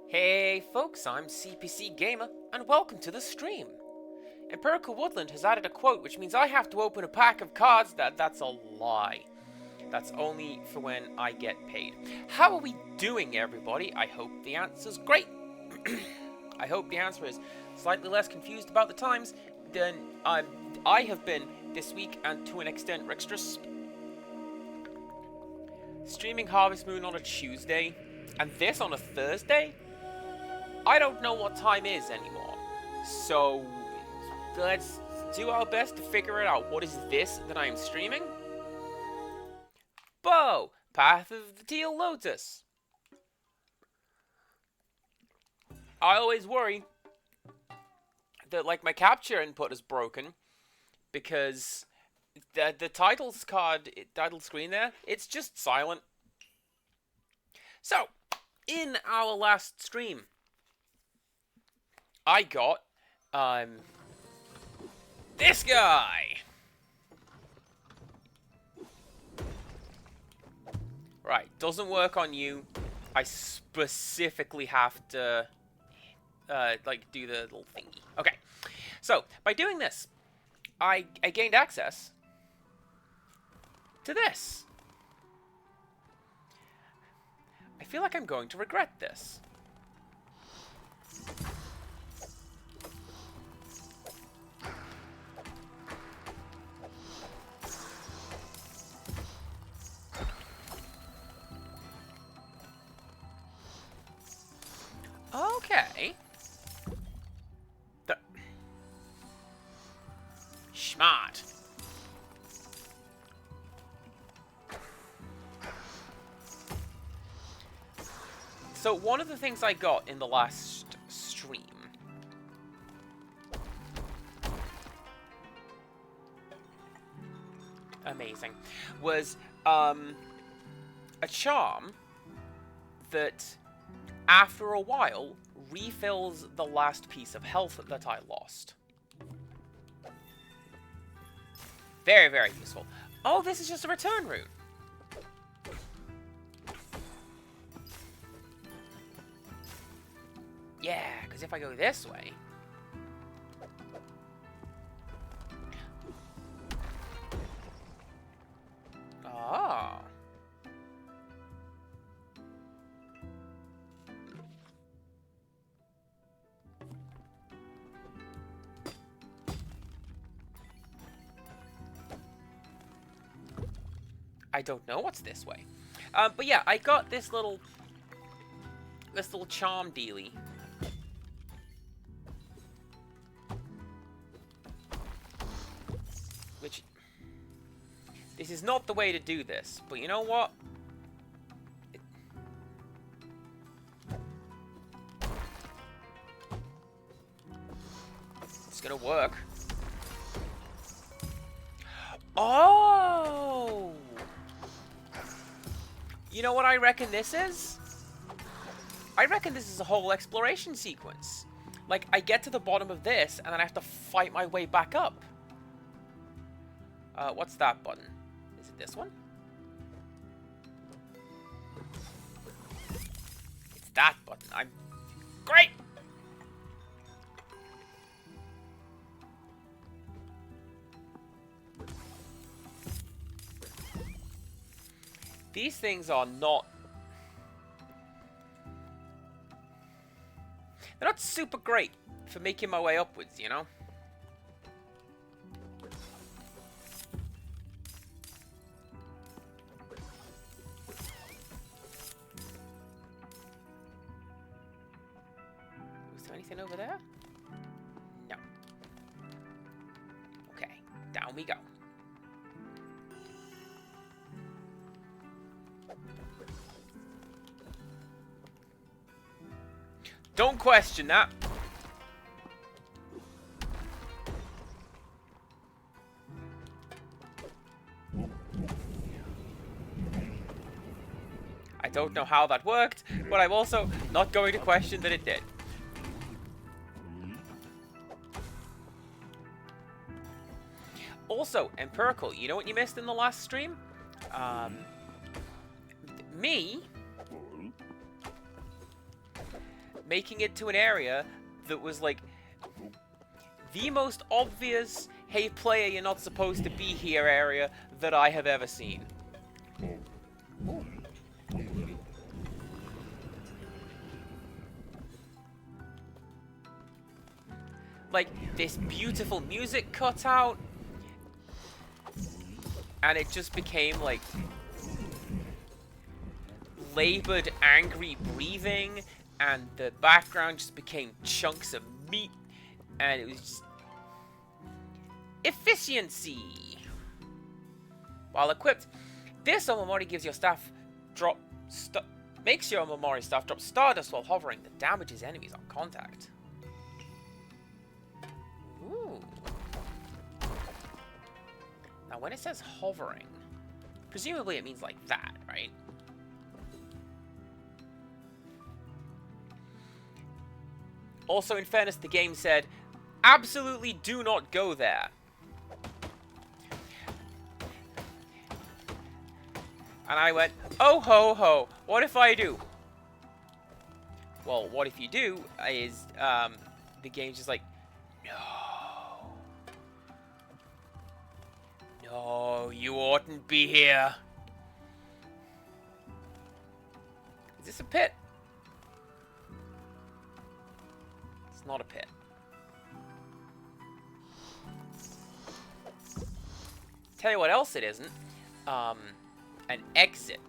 Hey folks, I'm CPC Gamer, and welcome to the stream. Empirical Woodland has added a quote, which means I have to open a pack of cards. That's a lie. That's only for when I get paid. How are we doing, everybody? I hope the answer's great. I hope the answer is slightly less confused about the times than I have been this week, and to an extent Rixtrus. Streaming Harvest Moon on a Tuesday, and this on a Thursday? I don't know what time is anymore. So, let's do our best to figure it out. What is this that I am streaming? Bo! Path of the Teal Lotus. I always worry that, like, my capture input is broken because the title screen there, it's just silent. So, in our last stream, I got this guy. Right, doesn't work on you. I specifically have to like do the little thingy. Okay, so by doing this, I gained access to this. I feel like I'm going to regret this. Okay. Smart. So one of the things I got in the last stream was a charm that after a while refills the last piece of health that I lost. Very, very useful. Oh, this is just a return rune. Yeah, because if I go this way... Ah. I don't know what's this way. But yeah, I got this little charm dealy. Which, this is not the way to do this, but you know what? It's gonna work. Oh! You know what I reckon this is? I reckon this is a whole exploration sequence. Like, I get to the bottom of this, and then I have to fight my way back up. What's that button? Is it this one? It's that button. I'm... Great! These things are not... They're not super great for making my way upwards, you know? Was there anything over there? No. Okay, down we go. Don't question that. I don't know how that worked, but I'm also not going to question that it did. Also, Empirical, you know what you missed in the last stream? Me making it to an area that was like the most obvious, hey player, you're not supposed to be here area that I have ever seen. Ooh. Like, this beautiful music cut out, and it just became like labored, angry breathing, and the background just became chunks of meat, and it was just efficiency. While equipped, this Omamori gives your staff makes your Omamori staff drop stardust while hovering that damages enemies on contact. Ooh. Now, when it says hovering, presumably it means like that, right? Also, in fairness, the game said, absolutely do not go there. And I went, oh ho ho, what if I do? Well, what if you do is, the game's just like, no. No, you oughtn't be here. Is this a pit? It's not a pit. Tell you what else it isn't. An exit.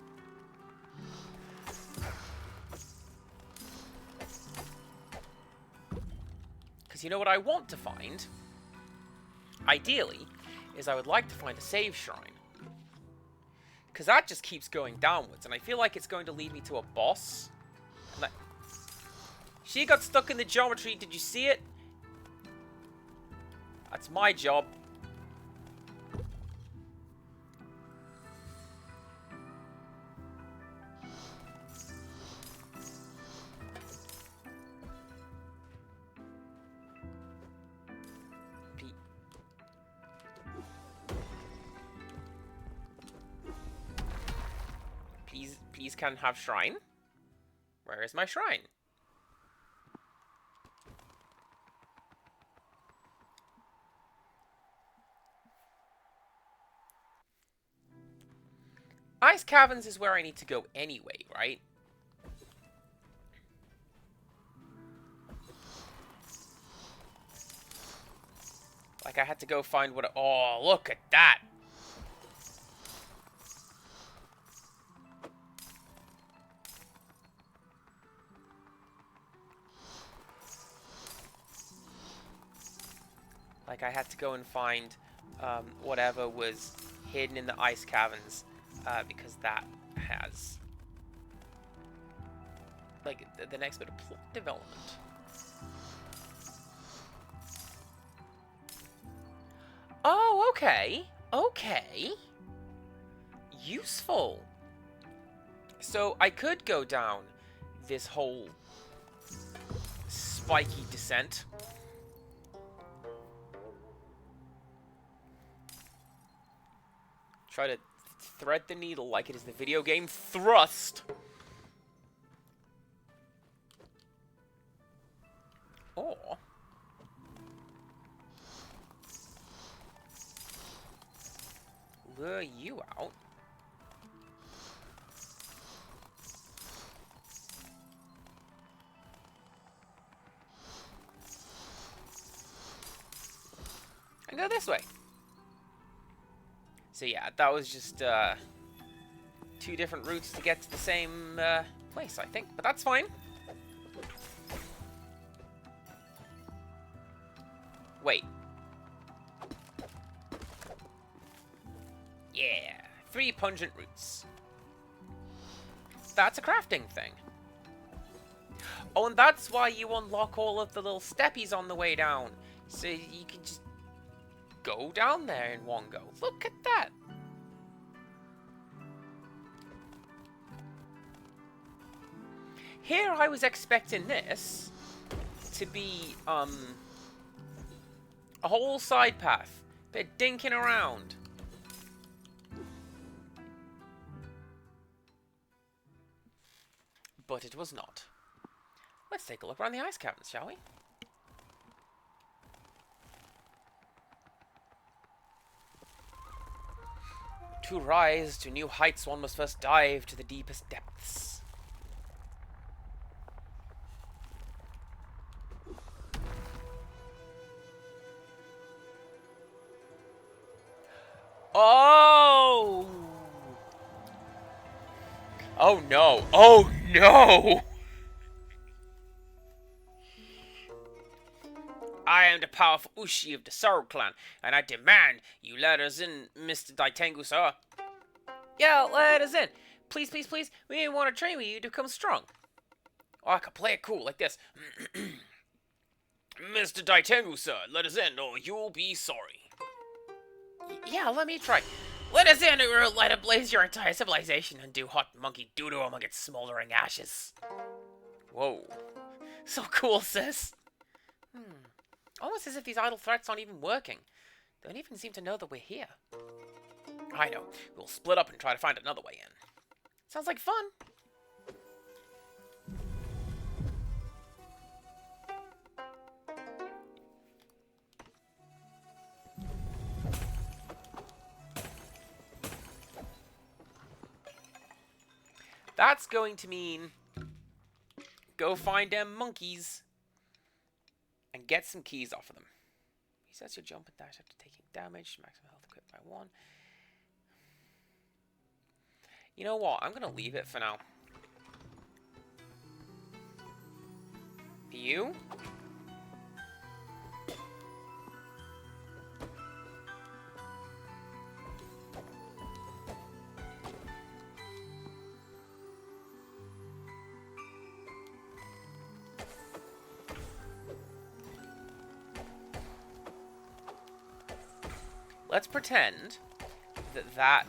Because you know what I want to find? Ideally, is I would like to find a save shrine. Because that just keeps going downwards, and I feel like it's going to lead me to a boss. She got stuck in the geometry, did you see it? That's my job. Please can have shrine. Where is my shrine? Ice Caverns is where I need to go anyway, right? Like, I had to go find what... Oh, look at that! Like, I had to go and find whatever was hidden in the Ice Caverns, because that has, like, the next bit of plot development. Oh, okay. Okay. Useful. So, I could go down this whole spiky descent. Try to thread the needle like it is the video game Thrust. Or lure you out. And go this way. So yeah, that was just two different routes to get to the same place, I think. But that's fine. Wait. Yeah, 3 pungent roots. That's a crafting thing. Oh, and that's why you unlock all of the little steppies on the way down. So you can just go down there in one go. Look at that. Here I was expecting this to be a whole side path. Bit dinking around. But it was not. Let's take a look around the ice caverns, shall we? To rise to new heights, one must first dive to the deepest depths. Oh! Oh no! Oh no! I am the powerful Ushi of the Sorrow Clan, and I demand you let us in, Mr. Daitengu, sir. Yeah, let us in. Please, please, please. We want to train with you to become strong. Oh, I could play it cool like this. Mr. Daitengu, sir, let us in, or you'll be sorry. Yeah, let me try. Let us in, or we'll light ablaze your entire civilization and do hot monkey doo-doo among its smoldering ashes. Whoa. So cool, sis. Almost as if these idle threats aren't even working. They don't even seem to know that we're here. I know. We'll split up and try to find another way in. Sounds like fun. That's going to mean go find them monkeys and get some keys off of them. He says your jump and dash after taking damage. Maximum health equipped by 1. You know what? I'm going to leave it for now. You? Let's pretend that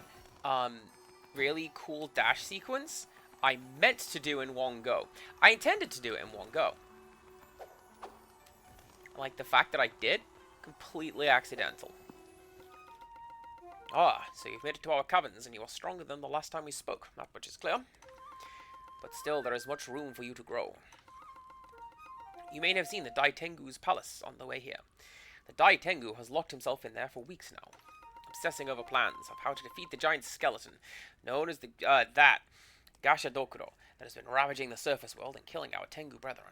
really cool dash sequence I meant to do in one go. I intended to do it in one go. Like the fact that I did, completely accidental. Ah, so you've made it to our caverns and you are stronger than the last time we spoke. That much is clear. But still, there is much room for you to grow. You may have seen the Daitengu's palace on the way here. The Daitengu has locked himself in there for weeks now, obsessing over plans of how to defeat the giant skeleton, known as the Gashadokuro, that has been ravaging the surface world and killing our Tengu brethren.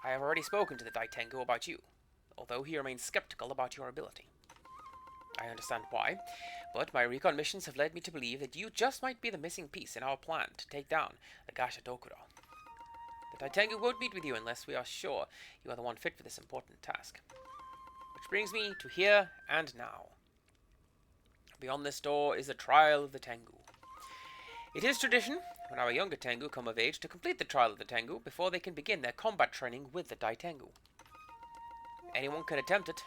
I have already spoken to the Daitengu about you, although he remains skeptical about your ability. I understand why, but my recon missions have led me to believe that you just might be the missing piece in our plan to take down the Gashadokuro. The Daitengu won't meet with you unless we are sure you are the one fit for this important task. Which brings me to here and now. Beyond this door is the trial of the Tengu. It is tradition, when our younger Tengu come of age, to complete the trial of the Tengu before they can begin their combat training with the Daitengu. Anyone can attempt it.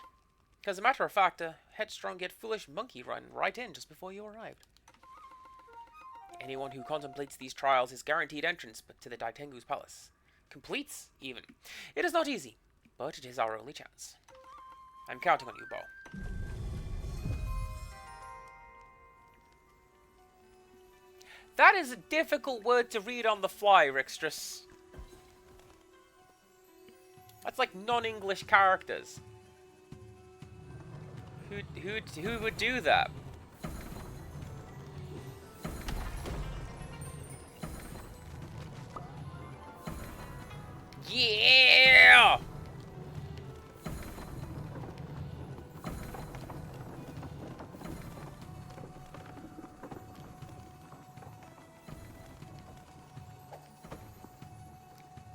As a matter of fact, a headstrong yet foolish monkey ran right in just before you arrived. Anyone who contemplates these trials is guaranteed entrance to the Daitengu's palace. Completes, even. It is not easy, but it is our only chance. I'm counting on you, Bo. That is a difficult word to read on the fly, Rixtrus. That's like non-English characters. Who would do that? Yeah!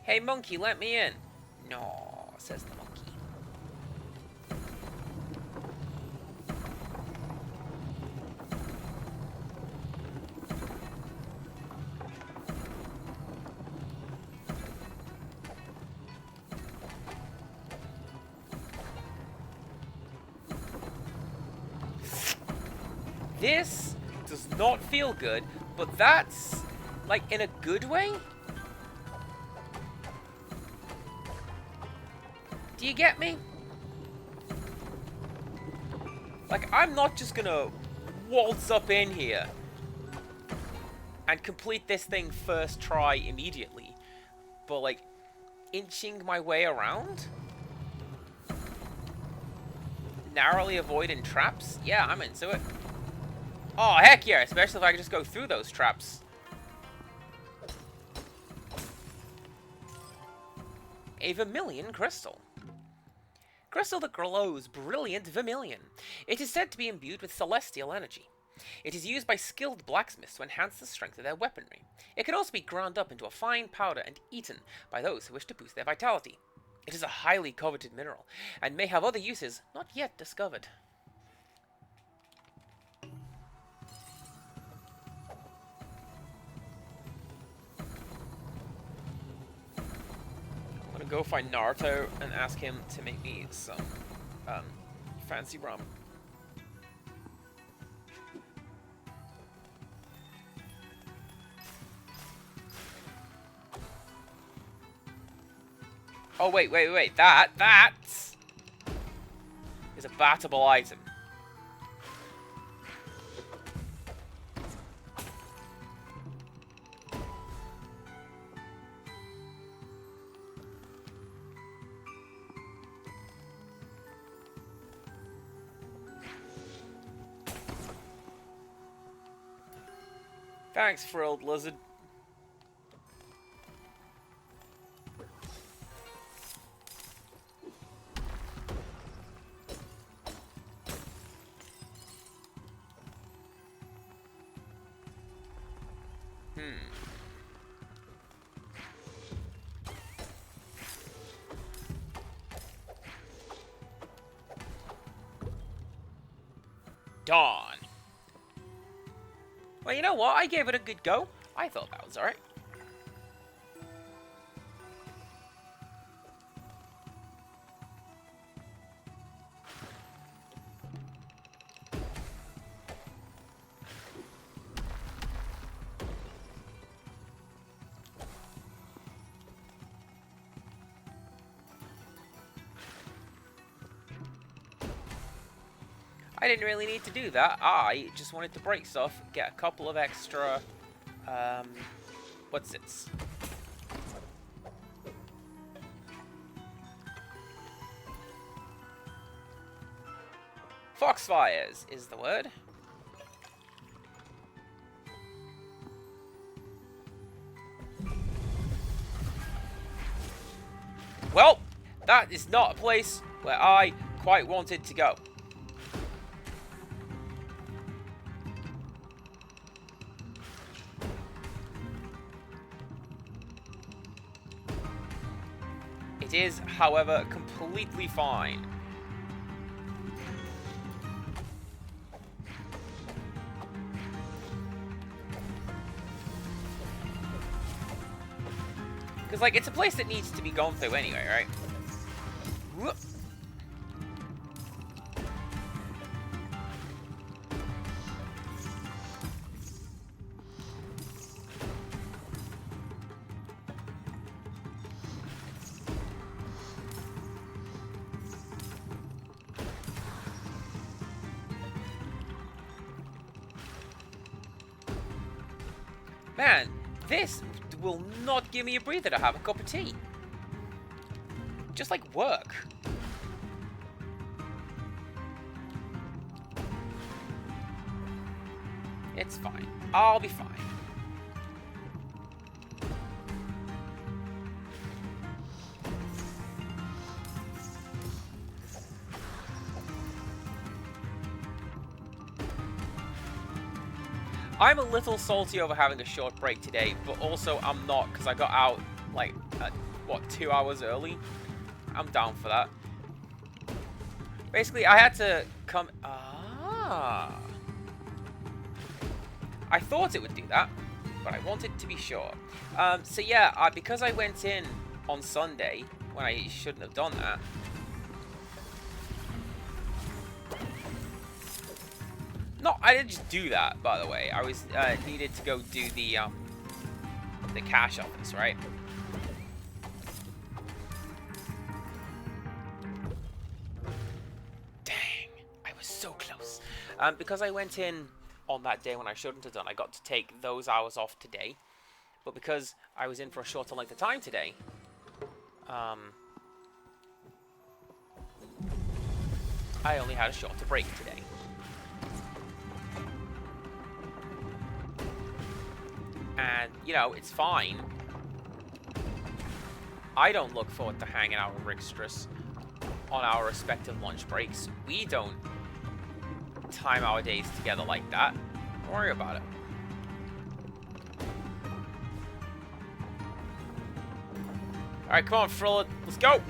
Hey monkey, let me in. No, says the monkey. This does not feel good, but that's, like, in a good way? Do you get me? Like, I'm not just gonna waltz up in here and complete this thing first try immediately. But, like, inching my way around. Narrowly avoiding traps. Yeah, I'm into it. Oh, heck yeah, especially if I can just go through those traps. A vermilion crystal. Crystal that glows brilliant vermilion. It is said to be imbued with celestial energy. It is used by skilled blacksmiths to enhance the strength of their weaponry. It can also be ground up into a fine powder and eaten by those who wish to boost their vitality. It is a highly coveted mineral, and may have other uses not yet discovered. I'm gonna go find Naruto and ask him to make me some fancy ramen. Oh, wait. That is a battable item. Thanks, frilled lizard. Dawn. Well, you know what? I gave it a good go. I thought that was alright. I didn't really need to do that. I just wanted to break stuff, get a couple of extra, what's it? Foxfires is the word. Well, that is not a place where I quite wanted to go. It is, however, completely fine. Because, like, it's a place that needs to be gone through anyway, right? Whoop. Man, this will not give me a breather to have a cup of tea. Just like work. It's fine. I'll be fine. I'm a little salty over having a short break today, but also I'm not, because I got out, like, what, 2 hours early? I'm down for that. Basically, I had to come... I thought it would do that, but I wanted to be sure. So yeah, because I went in on Sunday, when I shouldn't have done that... No, I didn't just do that, by the way. I was needed to go do the cash office, right? Dang, I was so close. Because I went in on that day when I shouldn't have done, I got to take those hours off today. But because I was in for a shorter length of time today, I only had a shorter break today. And, you know, it's fine. I don't look forward to hanging out with Rickstress on our respective lunch breaks. We don't time our days together like that. Don't worry about it. Alright, come on, Frilla. Let's go!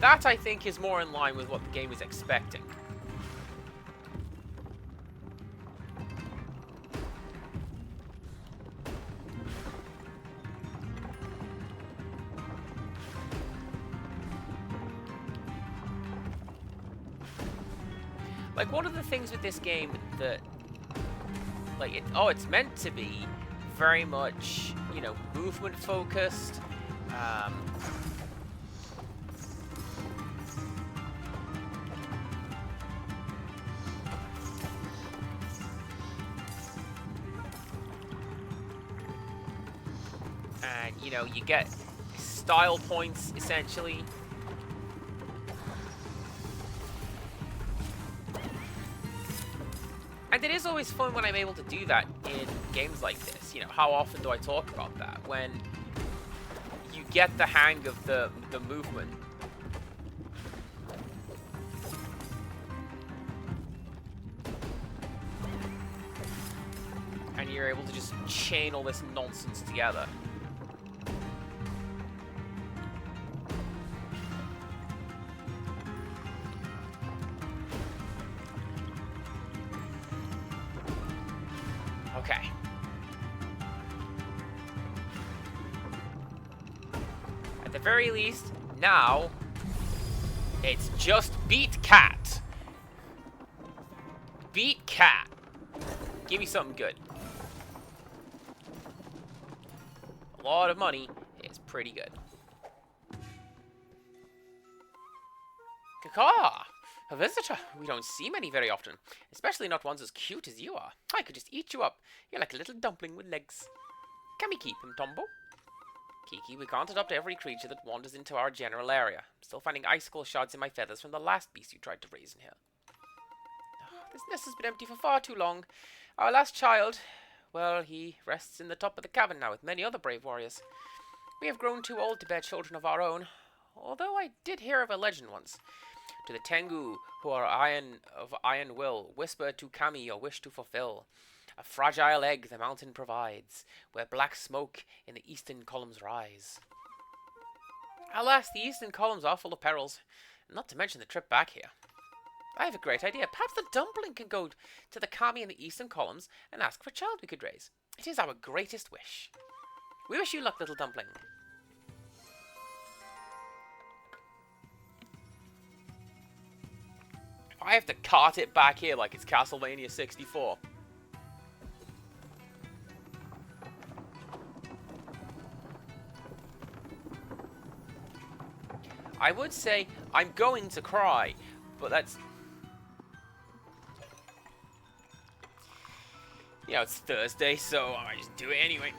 That, I think, is more in line with what the game is expecting. Like, one of the things with this game that, like, it's meant to be very much, you know, movement focused. And, you know, you get style points, essentially. And it is always fun when I'm able to do that in games like this. You know, how often do I talk about that? When you get the hang of the movement. And you're able to just chain all this nonsense together. Okay. At the very least, now, it's just beat Cat. Beat Cat. Give me something good. A lot of money is pretty good. Caca! A visitor. We don't see many very often, especially not ones as cute as you are. I could just eat you up. You're like a little dumpling with legs. Can we keep him, Tombo? Kiki, we can't adopt every creature that wanders into our general area. I'm still finding icicle shards in my feathers from the last beast you tried to raise in here. This nest has been empty for far too long. Our last child, well, he rests in the top of the cavern now with many other brave warriors. We have grown too old to bear children of our own, although I did hear of a legend once. To the Tengu, who are of iron will, whisper to Kami your wish to fulfill. A fragile egg the mountain provides, where black smoke in the eastern columns rise. Alas, the eastern columns are full of perils, not to mention the trip back here. I have a great idea. Perhaps the dumpling can go to the Kami in the eastern columns and ask for a child we could raise. It is our greatest wish. We wish you luck, little dumpling. I have to cart it back here like it's Castlevania 64. I would say I'm going to cry, but that's... You know, it's Thursday, so I just do it anyway.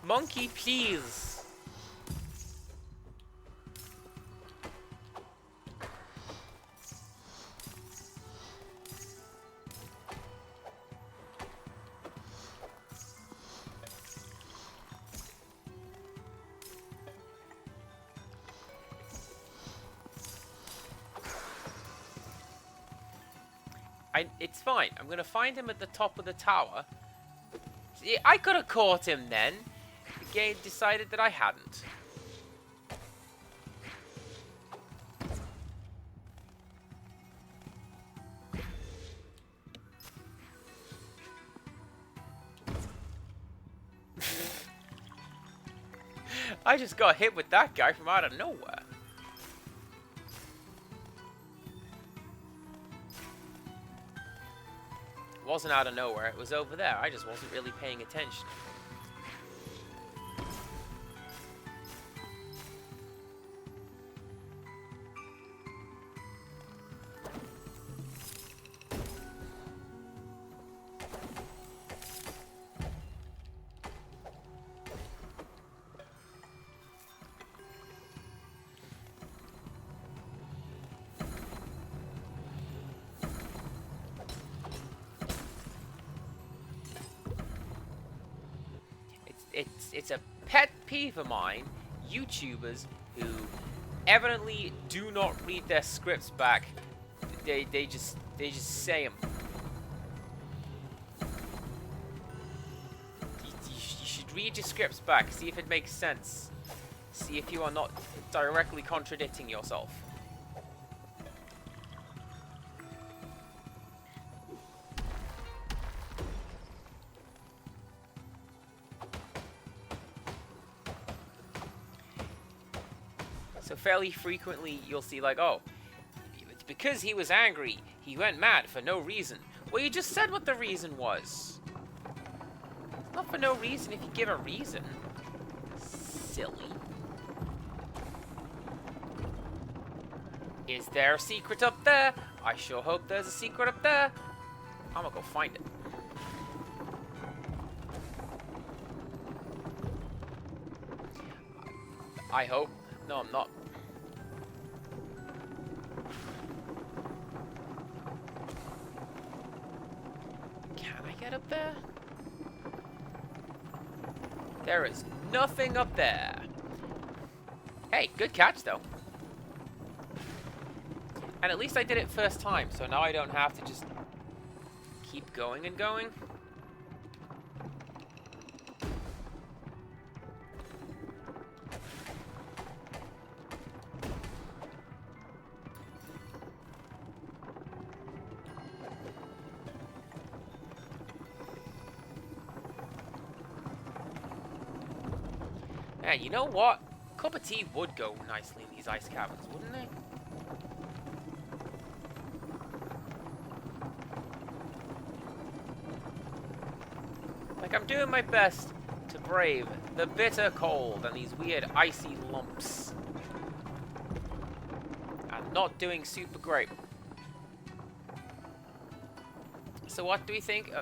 Monkey, please. It's fine. I'm going to find him at the top of the tower See, I could have caught him then. The game decided that I hadn't. I just got hit with that guy from out of nowhere. It wasn't out of nowhere, it was over there. I just wasn't really paying attention. It's a pet peeve of mine, YouTubers who evidently do not read their scripts back. They just say them. You should read your scripts back, see if it makes sense. See if you are not directly contradicting yourself. So fairly frequently you'll see like, oh, it's because he was angry, he went mad for no reason. Well, you just said what the reason was. It's not for no reason if you give a reason. Silly. Is there a secret up there? I sure hope there's a secret up there. I'm gonna go find it. I hope. No, I'm not. Can I get up there? There is nothing up there. Hey, good catch, though. And at least I did it first time, so now I don't have to just keep going and going. Yeah, you know what? A cup of tea would go nicely in these ice caverns, wouldn't they? Like, I'm doing my best to brave the bitter cold and these weird icy lumps. I'm not doing super great. So what do we think?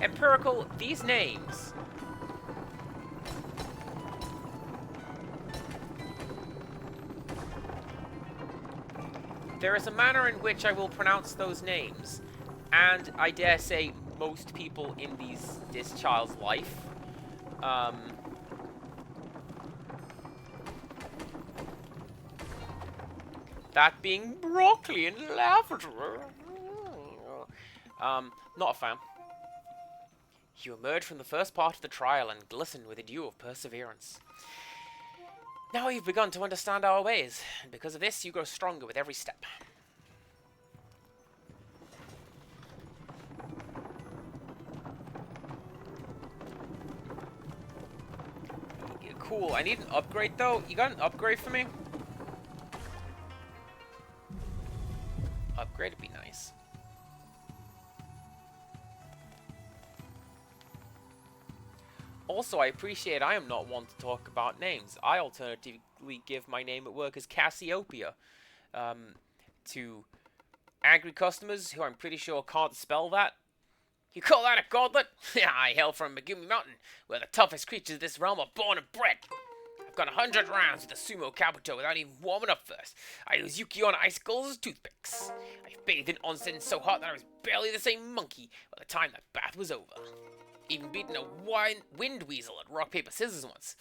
Empirical, these names. There is a manner in which I will pronounce those names, and I dare say most people in this child's life. That being broccoli and lavender. Not a fan. You emerge from the first part of the trial and glisten with a dew of perseverance. Now you've begun to understand our ways, and because of this, you grow stronger with every step. Cool, I need an upgrade though. You got an upgrade for me? Upgrade would be nice. Also, I appreciate I am not one to talk about names. I alternatively give my name at work as Cassiopeia to angry customers who I'm pretty sure can't spell that. You call that a gauntlet? Yeah, I hail from Megumi Mountain, where the toughest creatures of this realm are born and bred. I've got 100 rounds with the sumo kabuto without even warming up first. I use Yuki-on icicles as toothpicks. I've bathed in onsen so hot that I was barely the same monkey by the time that bath was over. Even beaten a wind weasel at rock, paper, scissors once.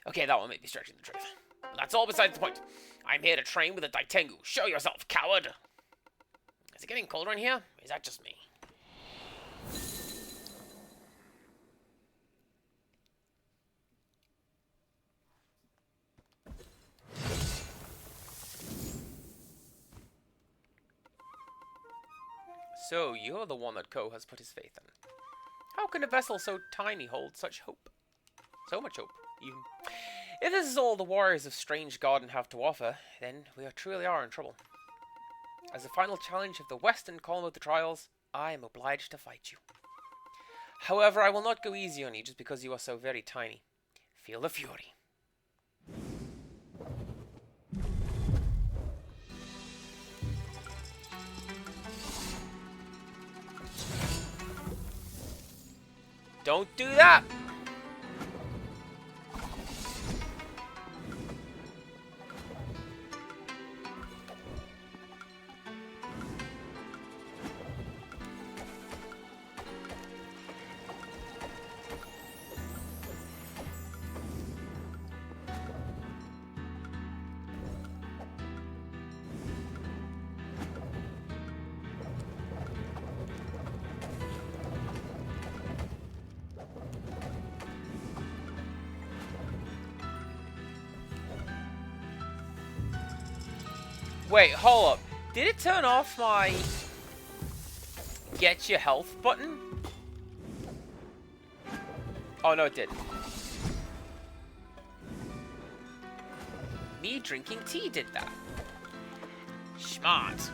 Okay, that one may be stretching the truth. But that's all besides the point. I'm here to train with a Daitengu. Show yourself, coward! Is it getting colder in here? Or is that just me? So, you're the one that Ko has put his faith in. How can a vessel so tiny hold such hope? So much hope, even. If this is all the warriors of Strange Garden have to offer, then we truly are in trouble. As a final challenge of the western column of the trials, I am obliged to fight you. However, I will not go easy on you just because you are so very tiny. Feel the fury. Don't do that! Wait, hold up. Did it turn off my get your health button? Oh, no, it didn't. Me drinking tea did that. Smart.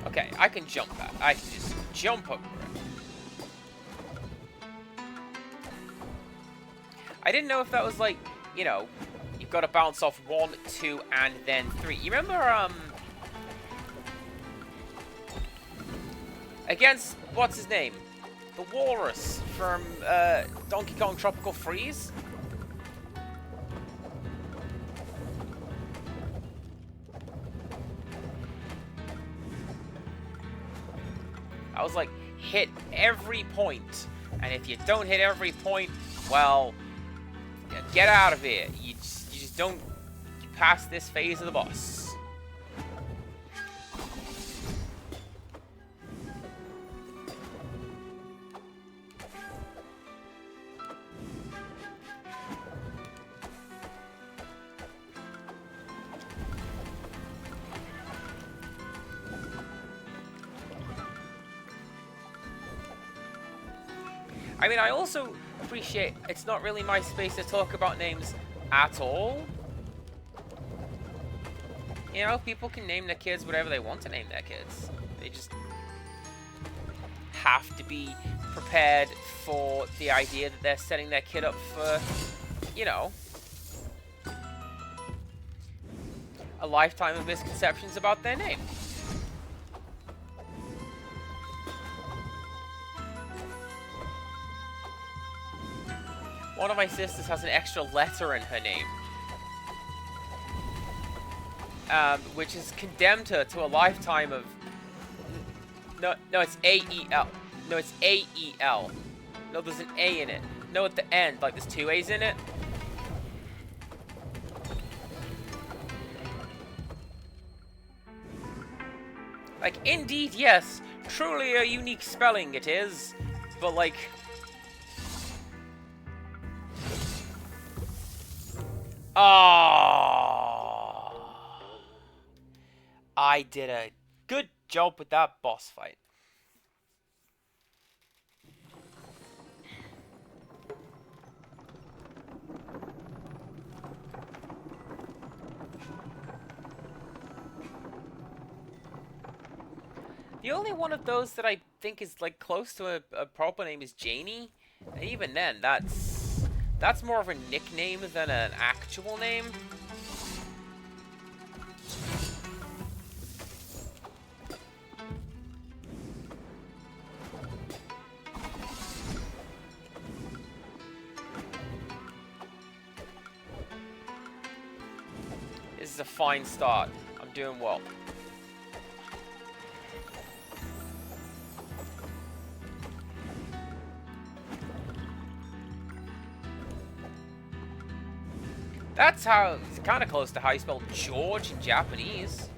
Okay, I can jump that. I can just jump over it. I didn't know if that was like, you know, you've got to bounce off 1, 2, and then 3. You remember, against, what's his name? The Walrus from, Donkey Kong Tropical Freeze? I was like, hit every point. And if you don't hit every point, well, get out of here. You just don't pass this phase of the boss. I mean, I also appreciate it's not really my space to talk about names at all. You know, people can name their kids whatever they want to name their kids. They just have to be prepared for the idea that they're setting their kid up for, you know, a lifetime of misconceptions about their name. One of my sisters has an extra letter in her name, which has condemned her to a lifetime of... No, it's A-E-L. No, it's A-E-L. No, there's an A in it. No, at the end, like there's 2 A's in it. Like, indeed, yes, truly a unique spelling it is, but like... Oh, I did a good job with that boss fight. The only one of those that I think is like close to a proper name is Janie. And even then, that's... That's more of a nickname than an actual name. This is a fine start. I'm doing well. That's how, it's kind of close to how you spell George in Japanese.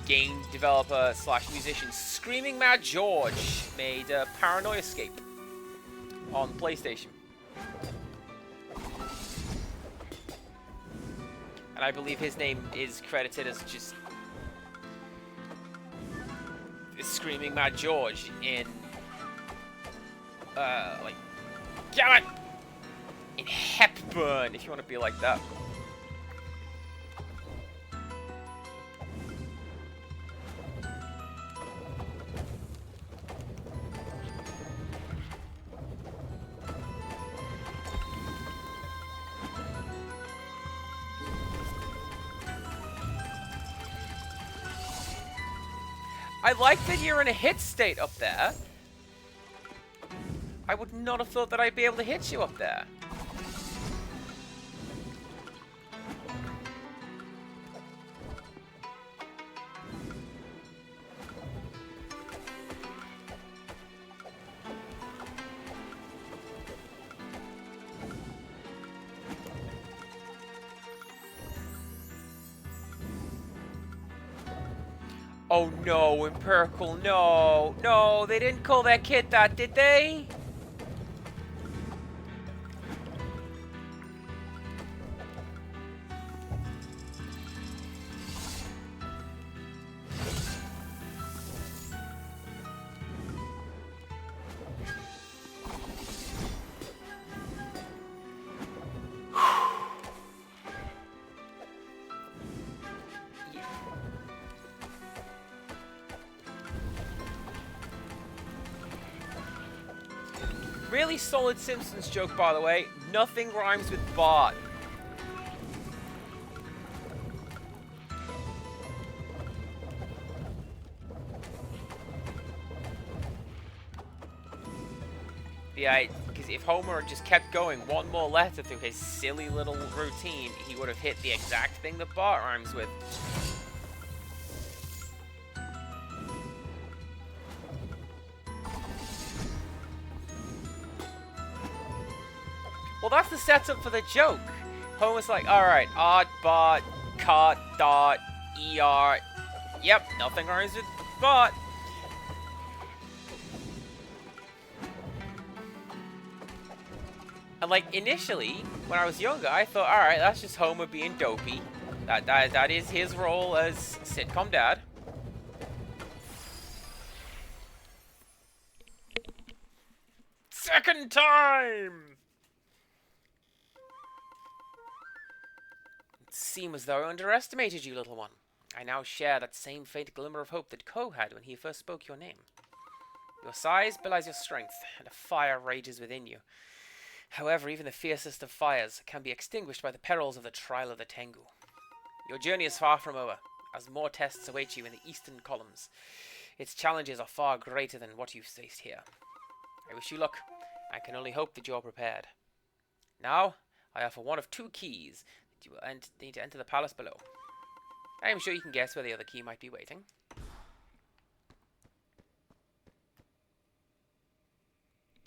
Game developer slash musician Screaming Mad George made Paranoia Escape on PlayStation. And I believe his name is credited as just Screaming Mad George in like, damn it, in Hepburn, if you want to be like that. I like that you're in a hit state up there. I would not have thought that I'd be able to hit you up there. Oh no, Empirical, no. No, they didn't call that kid that, did they? Really solid Simpsons joke, by the way. Nothing rhymes with Bart. Yeah, because if Homer had just kept going one more letter through his silly little routine, he would have hit the exact thing that Bart rhymes with. Well, that's the setup for the joke. Homer's like, alright, odd, bot, cot, dot, er. Yep, nothing rhymes with bot. And like, initially, when I was younger, I thought, alright, that's just Homer being dopey. That is his role as sitcom dad. Second time! It seemed as though I underestimated you, little one. I now share that same faint glimmer of hope that Ko had when he first spoke your name. Your size belies your strength, and a fire rages within you. However, even the fiercest of fires can be extinguished by the perils of the trial of the Tengu. Your journey is far from over, as more tests await you in the eastern columns. Its challenges are far greater than what you've faced here. I wish you luck. I can only hope that you're prepared. Now, I offer one of two keys that you will need to enter the palace below. I am sure you can guess where the other key might be waiting.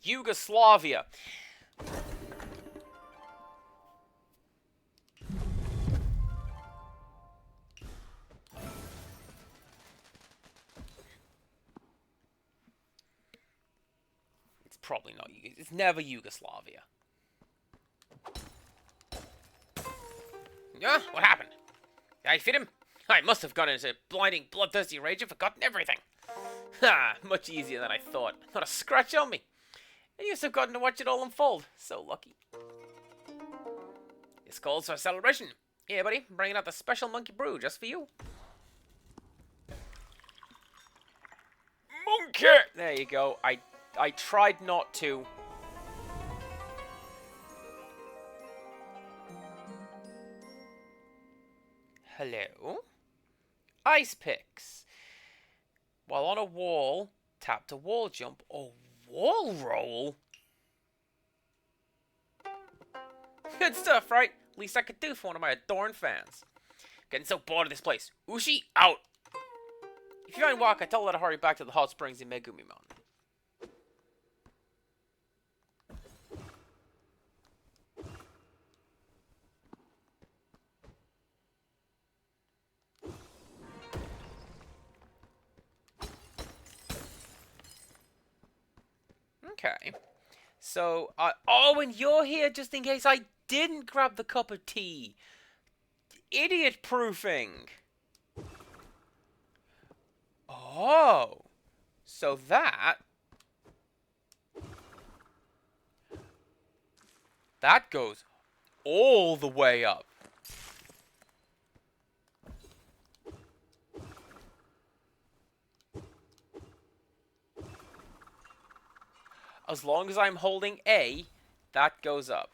Yugoslavia. It's probably not. It's never Yugoslavia. Yeah, what happened? Did I fit him? I must have gone into blinding, bloodthirsty rage and forgotten everything. Ha! Much easier than I thought. Not a scratch on me. And you've gotten to watch it all unfold. So lucky. This calls for a celebration. Here, buddy, I'm bringing out the special monkey brew just for you. Monkey! There you go. I tried not to. Hello? Ice picks. While on a wall, tap to wall jump or wall roll. Good stuff, right? Least I could do for one of my adoring fans. Getting so bored of this place. Ushi, out! If you find Waka, tell her to hurry back to the hot springs in Megumi Mountain. Okay. So, oh, and you're here just in case I didn't grab the cup of tea. Idiot proofing. Oh. So that goes all the way up. As long as I'm holding A, that goes up.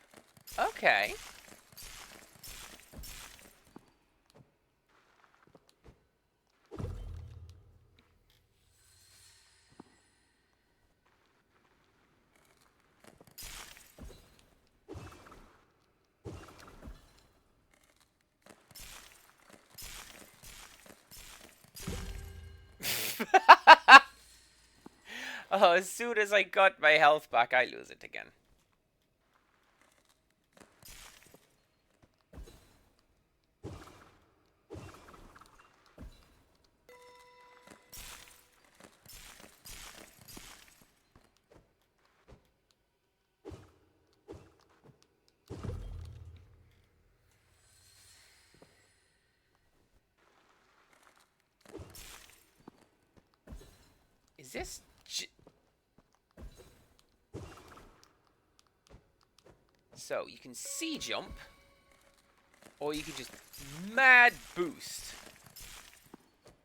Okay. Oh, as soon as I got my health back, I lose it again. Is this... So, you can C jump, or you can just mad boost.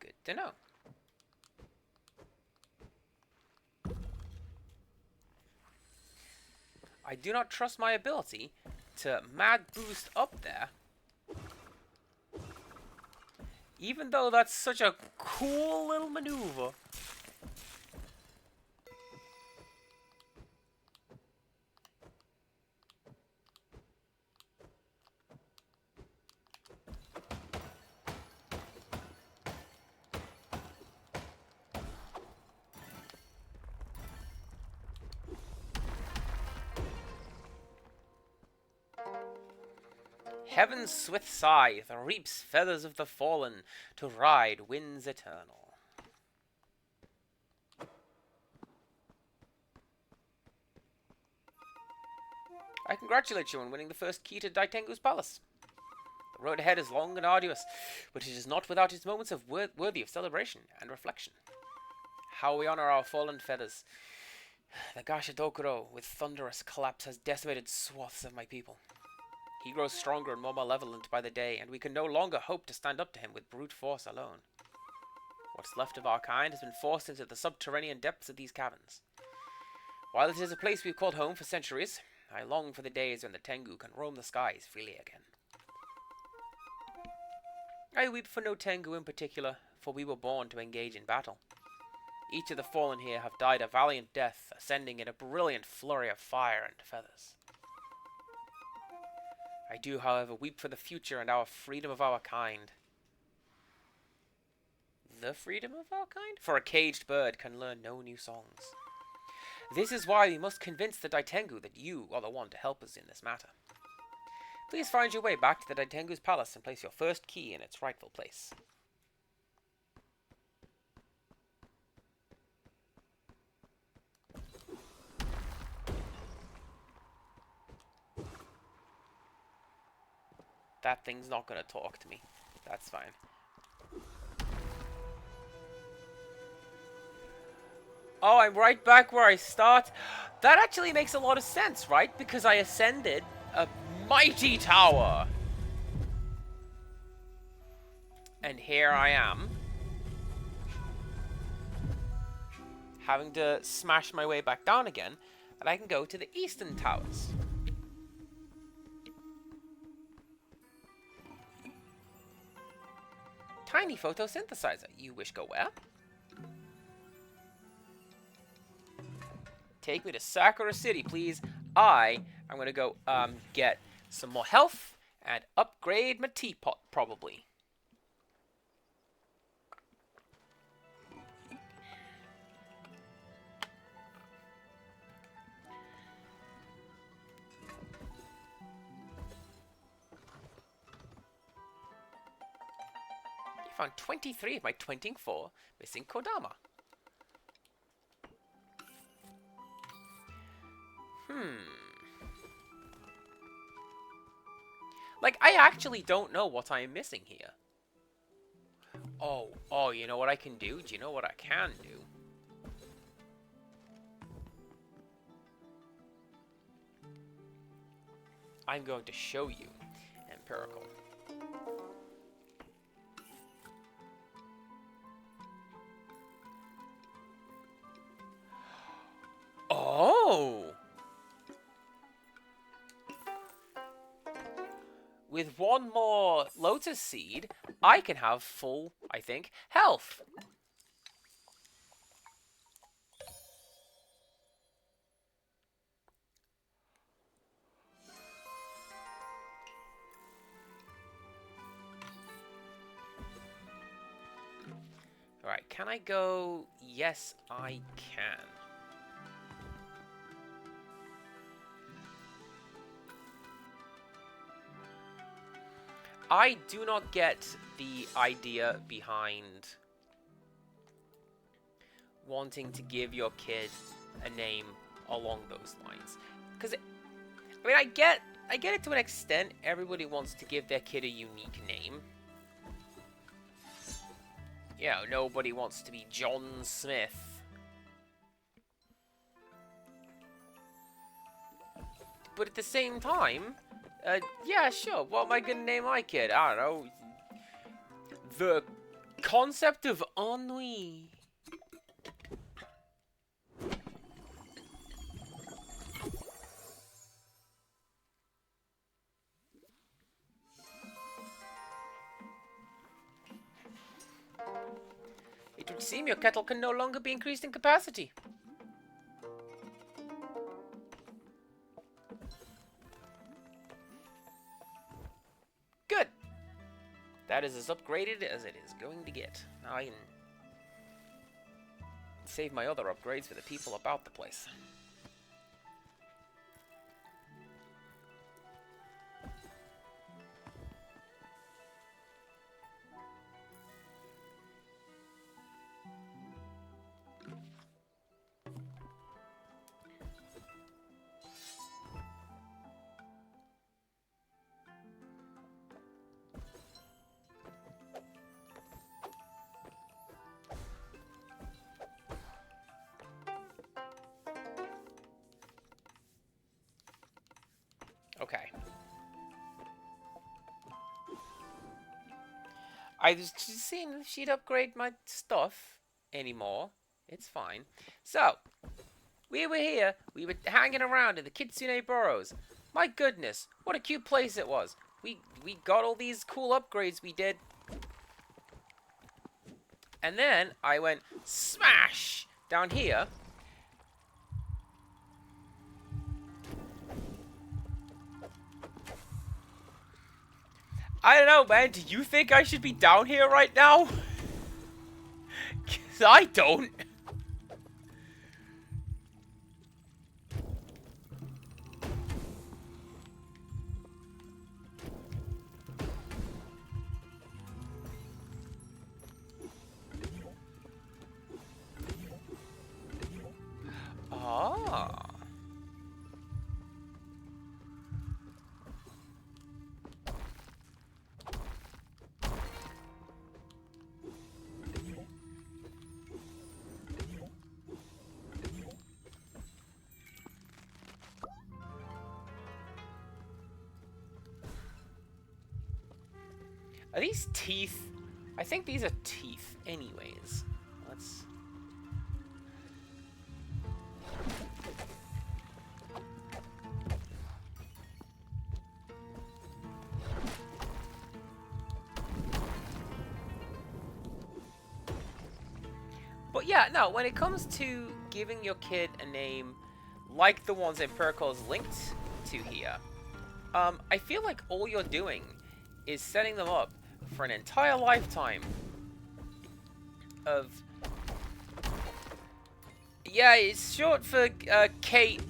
Good to know. I do not trust my ability to mad boost up there. Even though that's such a cool little maneuver. Heaven's swift scythe reaps feathers of the fallen to ride winds eternal. I congratulate you on winning the first key to Daitengu's palace. The road ahead is long and arduous, but it is not without its moments of worthy of celebration and reflection. How we honor our fallen feathers. The Gashadokuro, with thunderous collapse, has decimated swaths of my people. He grows stronger and more malevolent by the day, and we can no longer hope to stand up to him with brute force alone. What's left of our kind has been forced into the subterranean depths of these caverns. While it is a place we've called home for centuries, I long for the days when the Tengu can roam the skies freely again. I weep for no Tengu in particular, for we were born to engage in battle. Each of the fallen here have died a valiant death, ascending in a brilliant flurry of fire and feathers. I do, however, weep for the future and our freedom of our kind. The freedom of our kind? For a caged bird can learn no new songs. This is why we must convince the Daitengu that you are the one to help us in this matter. Please find your way back to the Daitengu's palace and place your first key in its rightful place. That thing's not gonna talk to me. That's fine. Oh, I'm right back where I start. That actually makes a lot of sense, right? Because I ascended a mighty tower. And here I am. having to smash my way back down again, and I can go to the eastern towers. Tiny photosynthesizer. You wish go where? Take me to Sakura City, please. I'm gonna go get some more health and upgrade my teapot, probably. You found 23 of my 24 missing Kodama. Like, I actually don't know what I am missing here. Oh, you know what I can do? Do you know what I can do? I'm going to show you empirical. Oh! With one more Lotus seed, I can have full, I think, health. Alright, can I go? Yes, I can. I do not get the idea behind wanting to give your kid a name along those lines. Because, I mean, I get it to an extent. Everybody wants to give their kid a unique name. You know, nobody wants to be John Smith. But at the same time, yeah, sure. What am I gonna name my kid? I don't know. The concept of ennui. It would seem your kettle can no longer be increased in capacity. Good. That is as upgraded as it is going to get. Now I can save my other upgrades for the people about the place. Okay. I was just seeing if she'd upgrade my stuff anymore. It's fine. So, we were here. We were hanging around in the Kitsune Burrows. My goodness, what a cute place it was. We got all these cool upgrades we did. And then I went smash down here. I don't know, man. Do you think I should be down here right now? 'Cause I don't. Ah. Are these teeth? I think these are teeth anyways. Let's... Yeah, no, when it comes to giving your kid a name like the ones Empirical is linked to here, I feel like all you're doing is setting them up for an entire lifetime of... Yeah, it's short for Kate.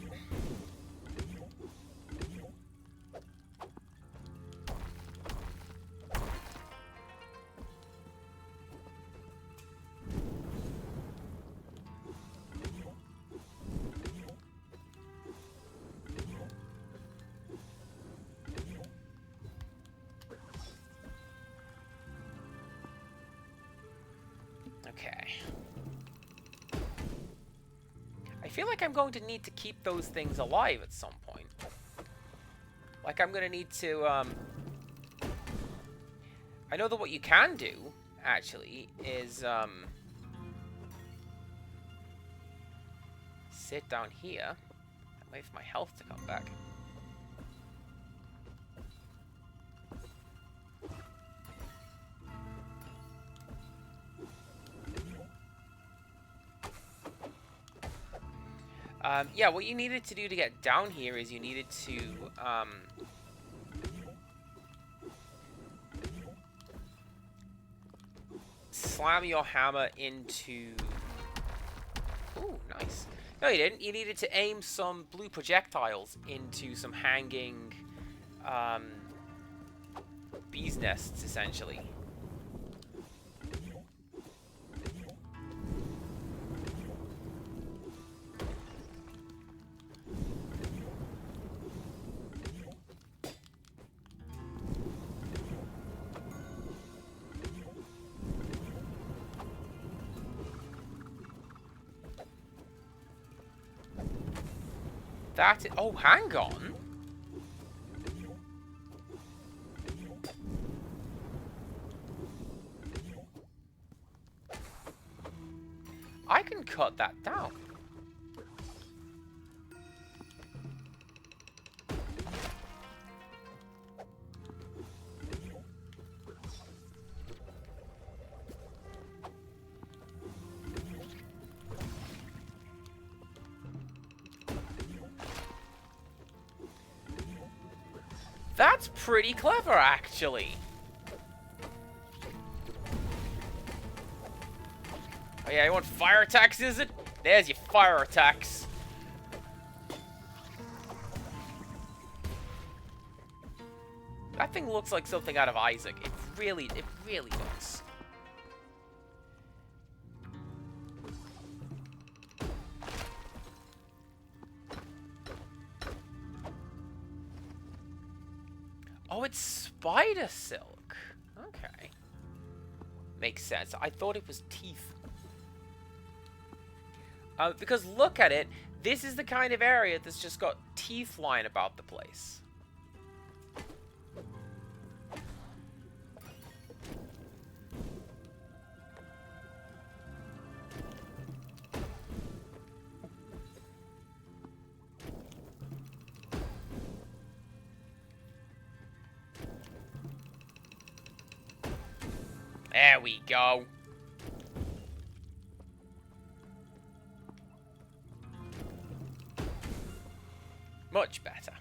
Okay. I feel like I'm going to need to keep those things alive at some point. Like I'm going to need to, I know that what you can do, actually, is, sit down here and wait for my health to come back. Yeah, what you needed to do to get down here is you needed to, slam your hammer into... Ooh, nice. No, you didn't. You needed to aim some blue projectiles into some hanging, bees' nests, essentially. That is, oh, hang on. I can cut that down. That's pretty clever, actually. Oh yeah, you want fire attacks, is it? There's your fire attacks. That thing looks like something out of Isaac. It really does. Oh, it's spider silk. Okay. Makes sense. I thought it was teeth. Because look at it. This is the kind of area that's just got teeth lying about the place. There we go. Much better.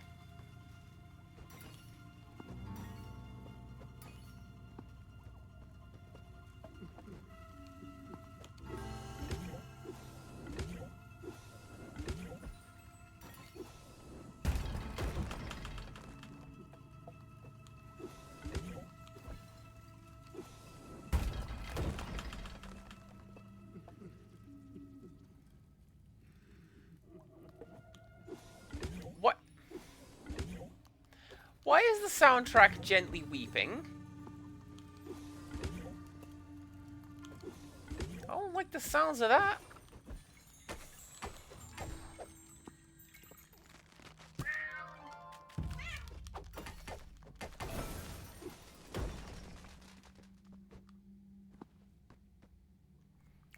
Why is the soundtrack gently weeping? I don't like the sounds of that.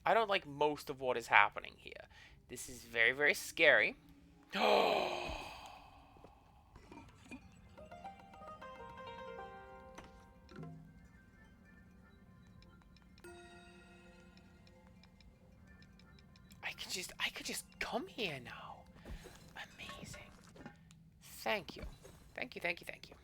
I don't like most of what is happening here. This is very, very scary. come here now. Amazing. Thank you. Thank you, thank you, thank you.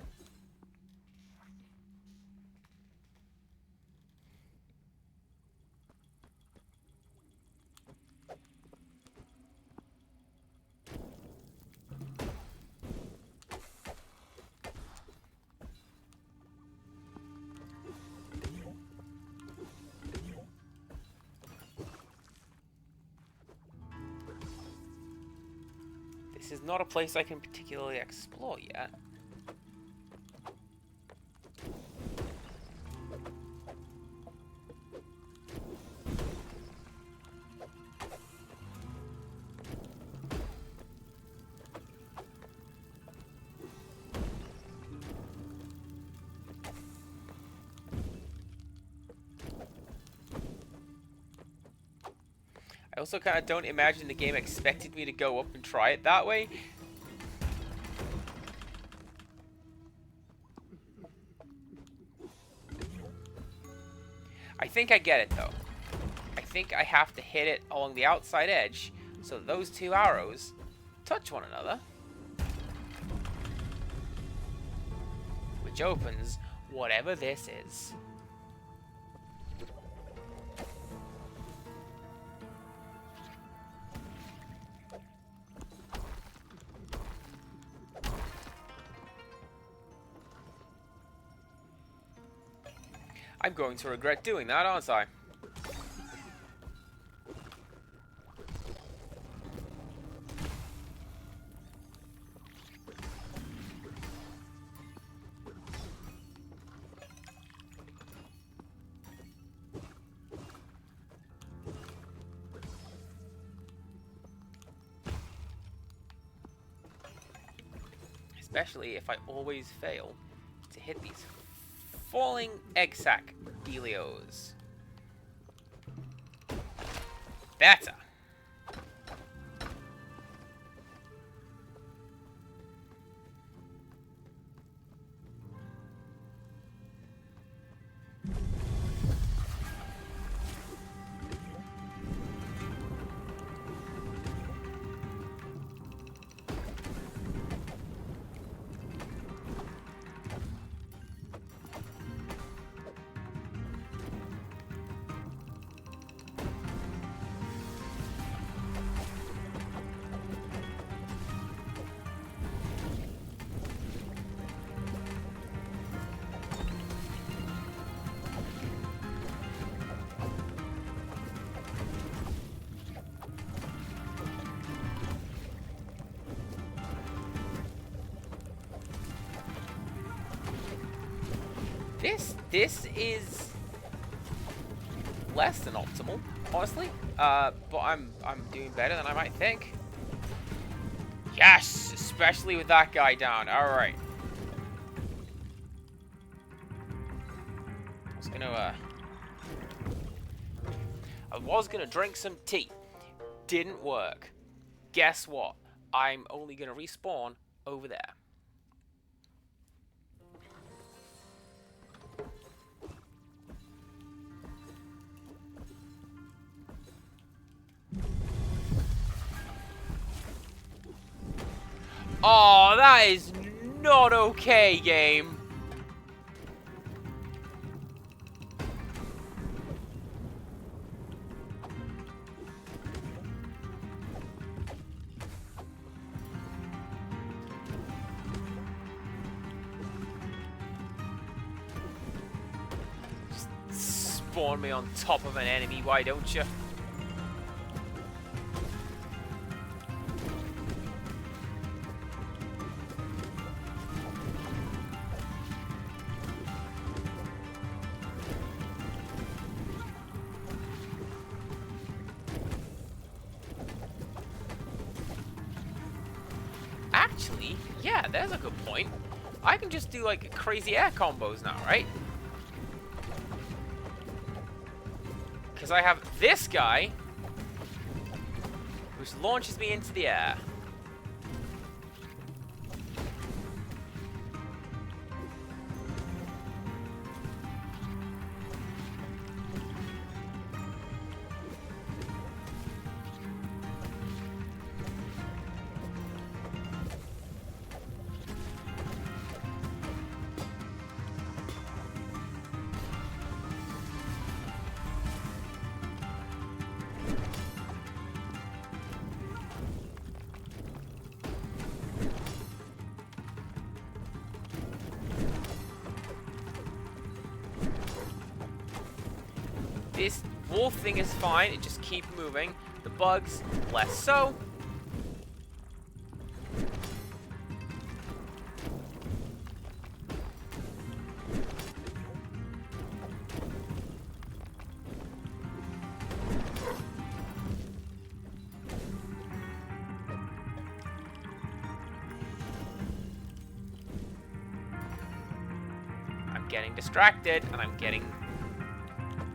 This is not a place I can particularly explore yet. I also kind of don't imagine the game expected me to go up and try it that way. I think I get it though. I think I have to hit it along the outside edge so those two arrows touch one another. Which opens whatever this is. I'm going to regret doing that, aren't I? Especially if I always fail to hit these falling egg sack dealios. Better. This is less than optimal, honestly. But I'm doing better than I might think. Yes, especially with that guy down. All right. I was gonna drink some tea. Didn't work. Guess what? I'm only gonna respawn over there. Oh, that is not okay, game. Just spawn me on top of an enemy, why don't you? Actually, yeah, there's a good point. I can just do like crazy air combos now, right? Because I have this guy, which launches me into the air. This wolf thing is fine. It just keep moving. The bugs, less so. I'm getting distracted, and I'm getting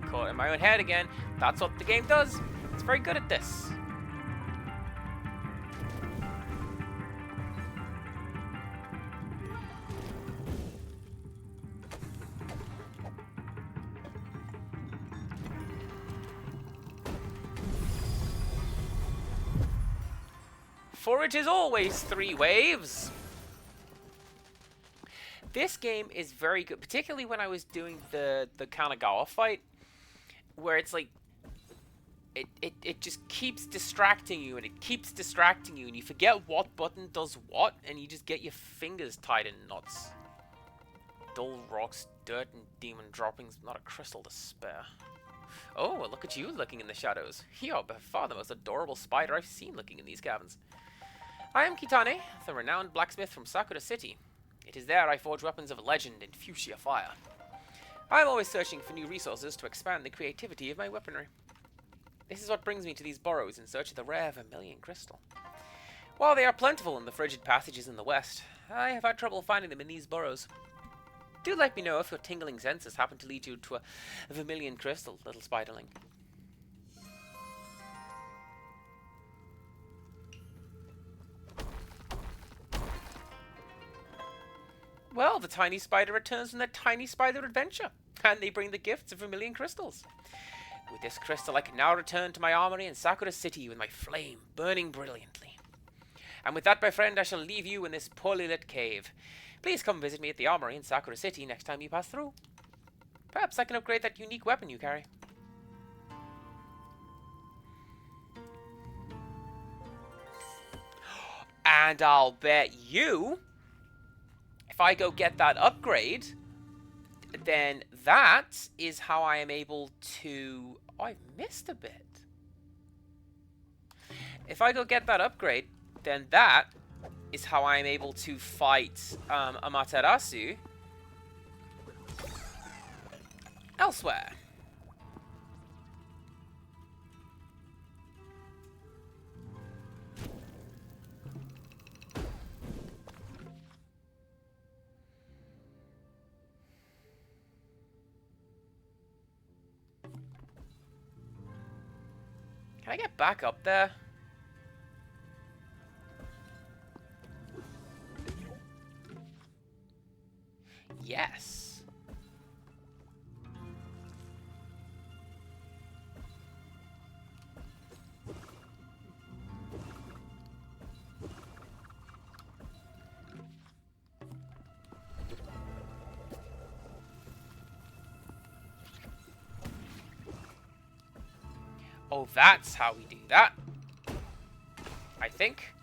caught in my own head again. That's what the game does. It's very good at this. Forage is always 3 waves. This game is very good, particularly when I was doing the Kanagawa fight, where it's like it just keeps distracting you, and it keeps distracting you, and you forget what button does what, and you just get your fingers tied in knots. Dull rocks, dirt, and demon droppings, not a crystal to spare. Oh, well, look at you looking in the shadows. You're by far the most adorable spider I've seen looking in these caverns. I am Kitane, the renowned blacksmith from Sakura City. It is there I forge weapons of legend and fuchsia fire. I am always searching for new resources to expand the creativity of my weaponry. This is what brings me to these burrows in search of the rare vermilion crystal. While they are plentiful in the frigid passages in the west, I have had trouble finding them in these burrows. Do let me know if your tingling senses happen to lead you to a vermilion crystal, little spiderling. Well, the tiny spider returns from their tiny spider adventure, and they bring the gifts of vermilion crystals. With this crystal, I can now return to my armory in Sakura City with my flame burning brilliantly. And with that, my friend, I shall leave you in this poorly lit cave. Please come visit me at the armory in Sakura City next time you pass through. Perhaps I can upgrade that unique weapon you carry. And I'll bet you, if I go get that upgrade, then that is how I am able to... Oh, I've missed a bit. If I go get that upgrade, then that is how I am able to fight Amaterasu elsewhere. Can I get back up there? Yes. Oh, that's how we do that. I think.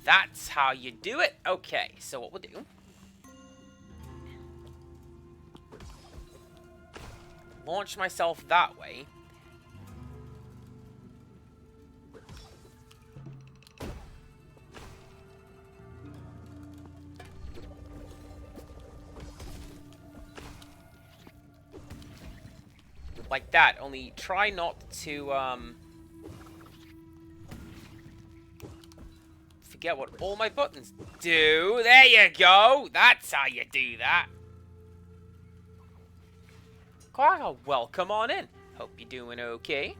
That's how you do it. Okay, so what we'll do... launch myself that way. Like that, only try not to, forget what all my buttons do. There you go. That's how you do that. Well, come on in. Hope you're doing okay.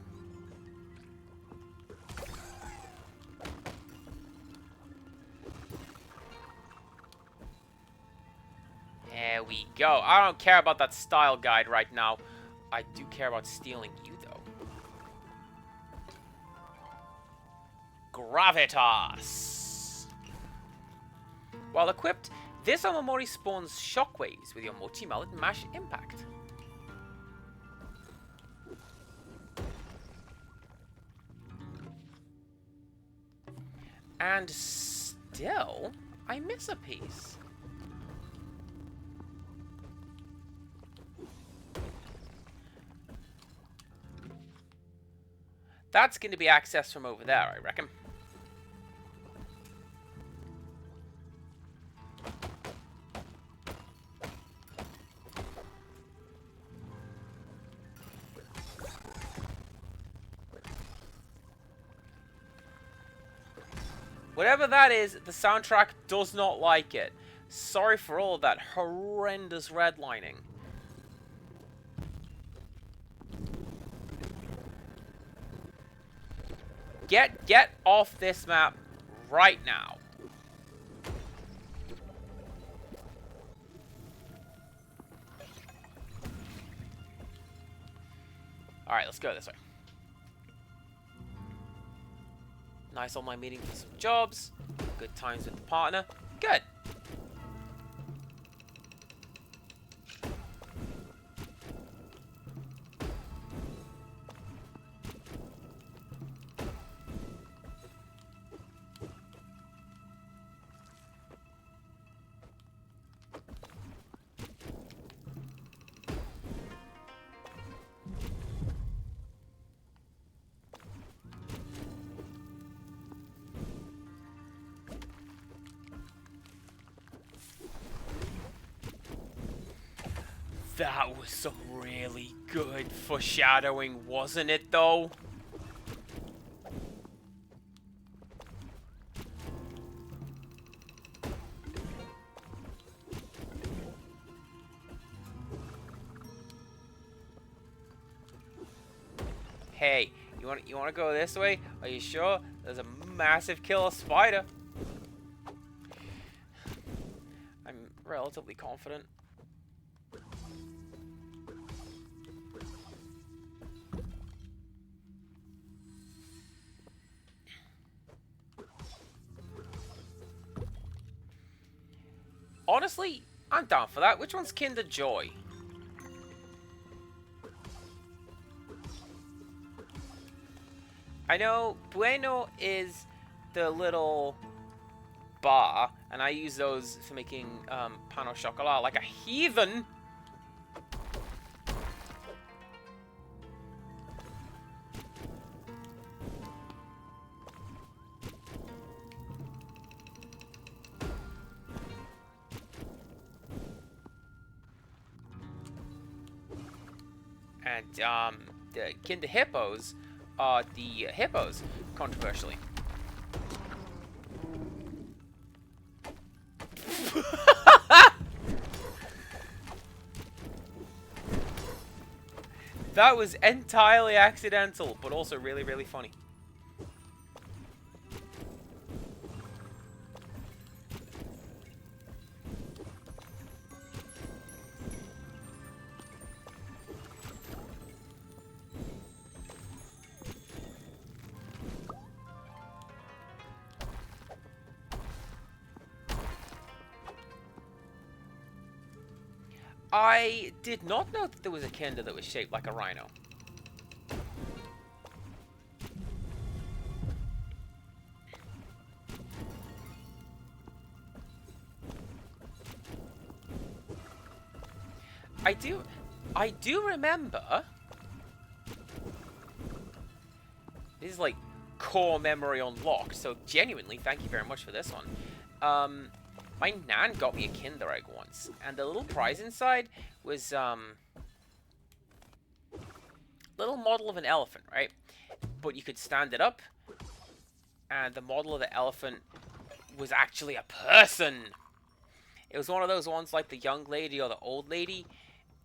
There we go. I don't care about that style guide right now. I do care about stealing you, though. Gravitas. While equipped, this Omamori spawns shockwaves with your multi-mallet mash impact. And still, I miss a piece. That's going to be accessed from over there, I reckon. Whatever that is, the soundtrack does not like it. Sorry for all of that horrendous redlining. Get off this map right now. Alright, let's go this way. Nice online meeting for some jobs. Good times with the partner. Good. That was some really good foreshadowing, wasn't it, though? Hey, you want to go this way? Are you sure? There's a massive killer spider. I'm relatively confident. Honestly, I'm down for that. Which one's Kinder Joy? I know Bueno is the little bar, and I use those for making pan au chocolat like a heathen. And the Kinder Hippos are the hippos, controversially. That was entirely accidental, but also really, really funny. I did not know that there was a Kinder that was shaped like a rhino. I do remember. This is like core memory unlocked, so genuinely, thank you very much for this one. My nan got me a Kinder Egg once, and the little prize inside was, little model of an elephant, right? But you could stand it up, and the model of the elephant was actually a person. It was one of those ones like the young lady or the old lady,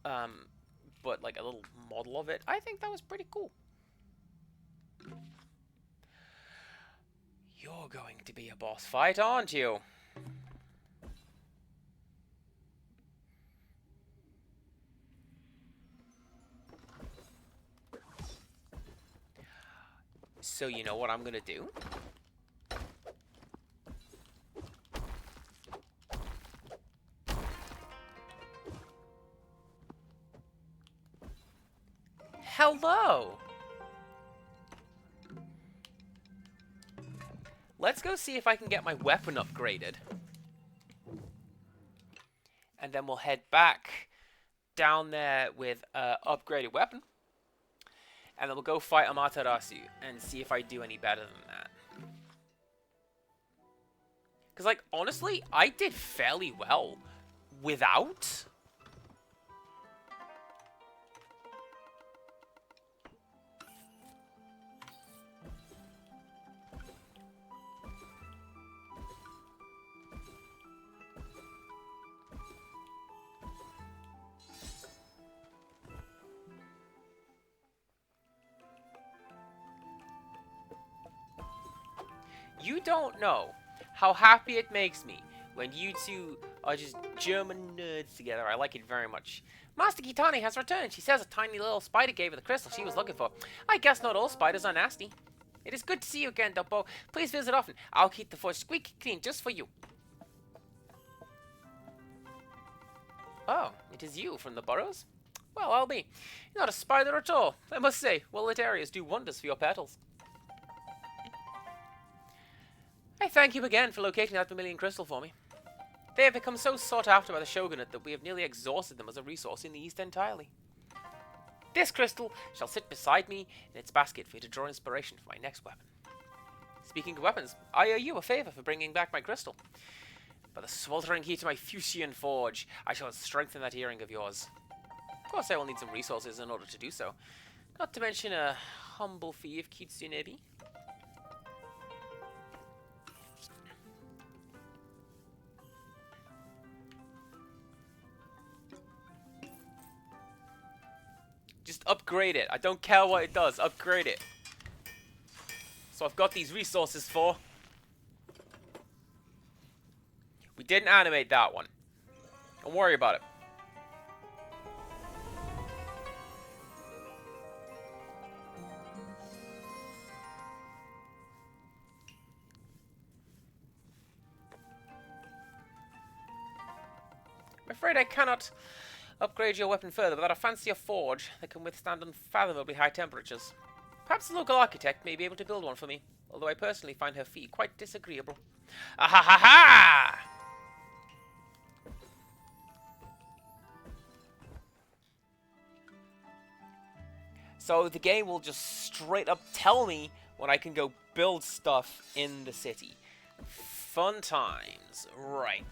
but like a little model of it. I think that was pretty cool. You're going to be a boss fight, aren't you? So you know what I'm gonna do? let's go see if I can get my weapon upgraded. And then we'll head back down there with an upgraded weapon. And then we'll go fight Amaterasu and see if I do any better than that. Because, like, honestly, I did fairly well without. You don't know how happy it makes me when you two are just German nerds together. I like it very much. Master Kitane has returned. She says a tiny little spider gave her the crystal she was looking for. I guess not all spiders are nasty. It is good to see you again, Dumbo. Please visit often. I'll keep the forge squeaky clean just for you. Oh, it is you from the burrows? Well, I'll be. You're not a spider at all. I must say, well-lit areas do wonders for your petals. I thank you again for locating that vermilion crystal for me. They have become so sought after by the shogunate that we have nearly exhausted them as a resource in the East entirely. This crystal shall sit beside me in its basket for you to draw inspiration for my next weapon. Speaking of weapons, I owe you a favor for bringing back my crystal. By the sweltering heat of my Fusian forge, I shall strengthen that earring of yours. Of course, I will need some resources in order to do so. Not to mention a humble fee of Kitsunebi. Just upgrade it. I don't care what it does. Upgrade it. So I've got these resources for. We didn't animate that one. Don't worry about it. I'm afraid I cannot upgrade your weapon further without a fancier forge that can withstand unfathomably high temperatures. Perhaps the local architect may be able to build one for me, although I personally find her fee quite disagreeable. Ah-ha-ha-ha! So the game will just straight up tell me when I can go build stuff in the city. Fun times. Right.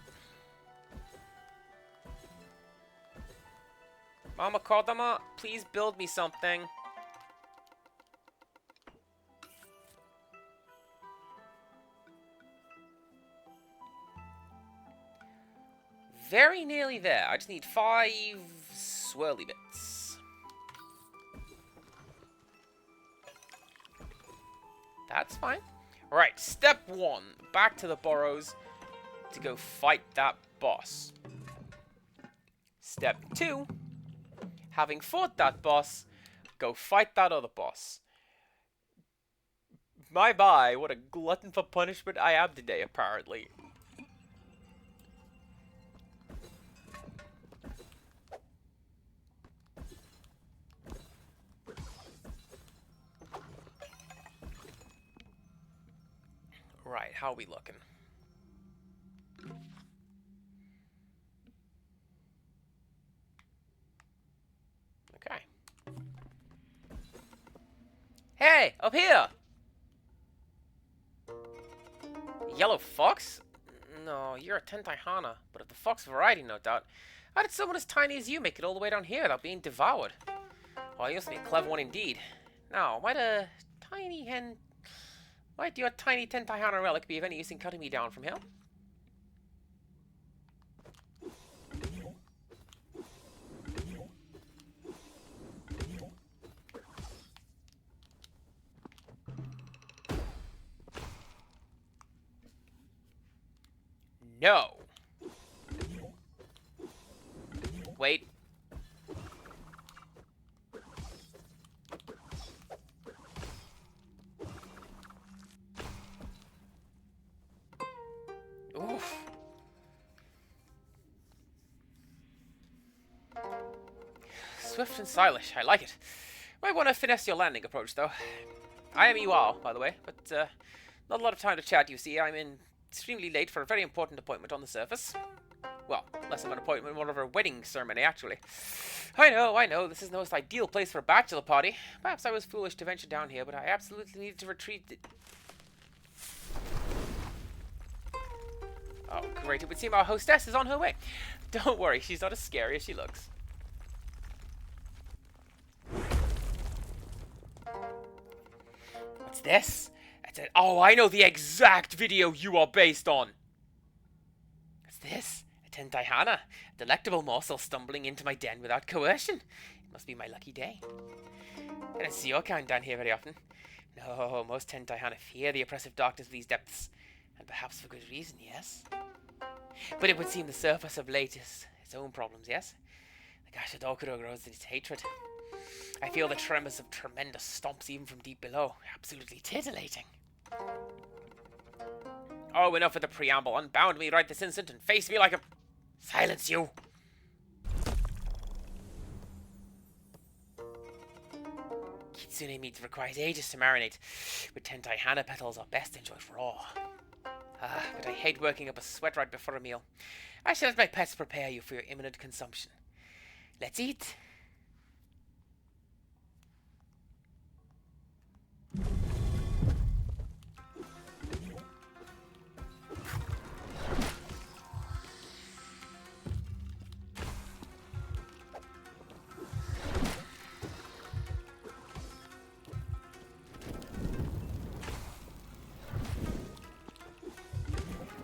Mama Kodama, please build me something. Very nearly there. I just need 5 swirly bits. That's fine. Alright, step 1. Back to the burrows to go fight that boss. Step 2. Having fought that boss, go fight that other boss. Bye-bye, what a glutton for punishment I am today, apparently. Right, how are we looking? Okay. Hey, up here! Yellow fox? No, you're a Tentaihana, but of the fox variety, no doubt. How did someone as tiny as you make it all the way down here without being devoured? Well, you must be a clever one indeed. Now, might your tiny Tentaihana relic be of any use in cutting me down from here? No. Wait. Oof. Swift and stylish. I like it. Might want to finesse your landing approach, though. I am Iwao, by the way, but Not a lot of time to chat, you see. I'm extremely late for a very important appointment on the surface. Well, less of an appointment, more of a wedding ceremony, actually. I know, this is the most ideal place for a bachelor party. Perhaps I was foolish to venture down here, but I absolutely needed to retreat. Oh, great. It would seem our hostess is on her way. Don't worry, she's not as scary as she looks. What's this? Oh, I know the exact video you are based on. What's this? A Tentaihana, a delectable morsel stumbling into my den without coercion. It must be my lucky day. I don't see your kind down here very often. No, most Tentaihana fear the oppressive darkness of these depths. And perhaps for good reason, yes? But it would seem the surface of late is its own problems, yes? The Gashadokuro grows in its hatred. I feel the tremors of tremendous stomps even from deep below. Absolutely titillating. Oh, enough of the preamble. Unbound me right this instant and face me like a... Silence you! Kitsune meat requires ages to marinate, but Tentaihana petals are best enjoyed raw. Ah, but I hate working up a sweat right before a meal. I shall let my pets prepare you for your imminent consumption. Let's eat.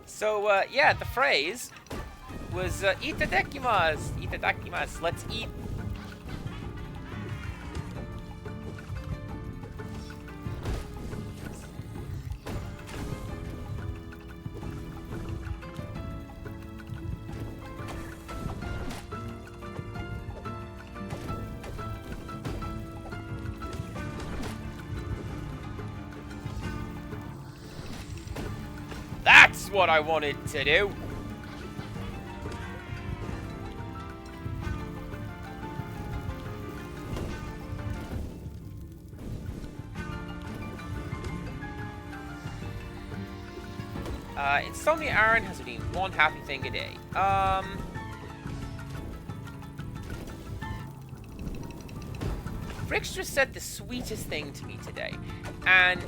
So, yeah, the phrase was, itadakimasu, itadakimasu, let's eat. That's what I wanted to do. Insomnia Aaron has been one happy thing a day. Rick's just said the sweetest thing to me today, and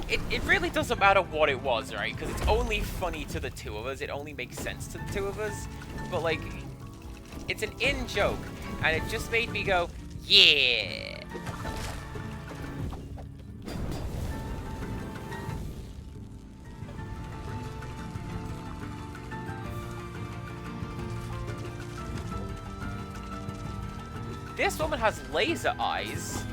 it really doesn't matter what it was, right? Because it's only funny to the two of us. It only makes sense to the two of us. But, like, it's an in-joke, and it just made me go, yeah. This woman has laser eyes.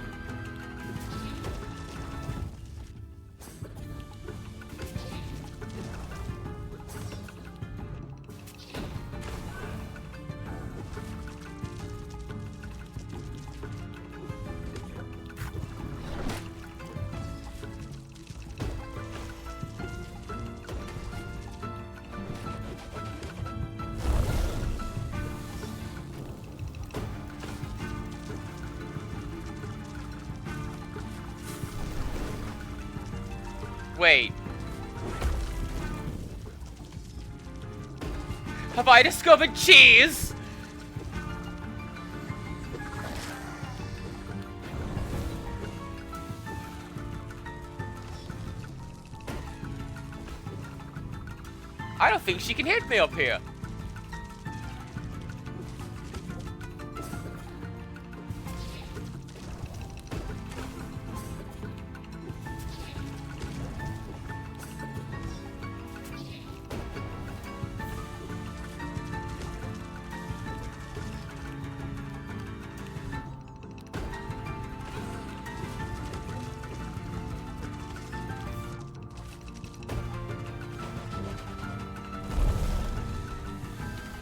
Wait. Have I discovered cheese? I don't think she can hit me up here.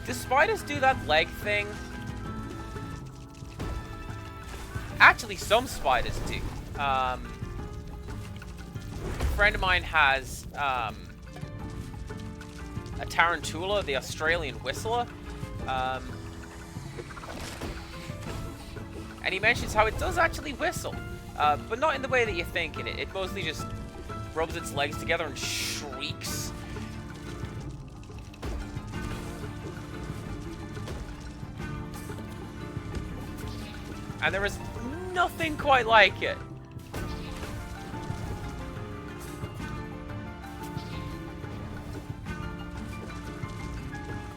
Do spiders do that leg thing? Actually, some spiders do. A friend of mine has a tarantula, the Australian whistler. And he mentions how it does actually whistle. But not in the way that you think in it. It mostly just rubs its legs together and shrieks. And there is nothing quite like it.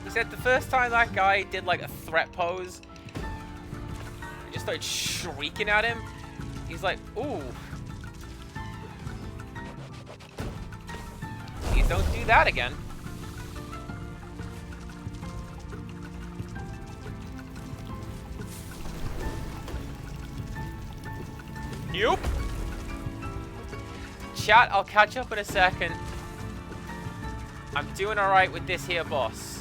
He said the first time that guy did like a threat pose, I just started shrieking at him. He's like, ooh. Please don't do that again. Yup. Chat, I'll catch up in a second. I'm doing alright with this here boss.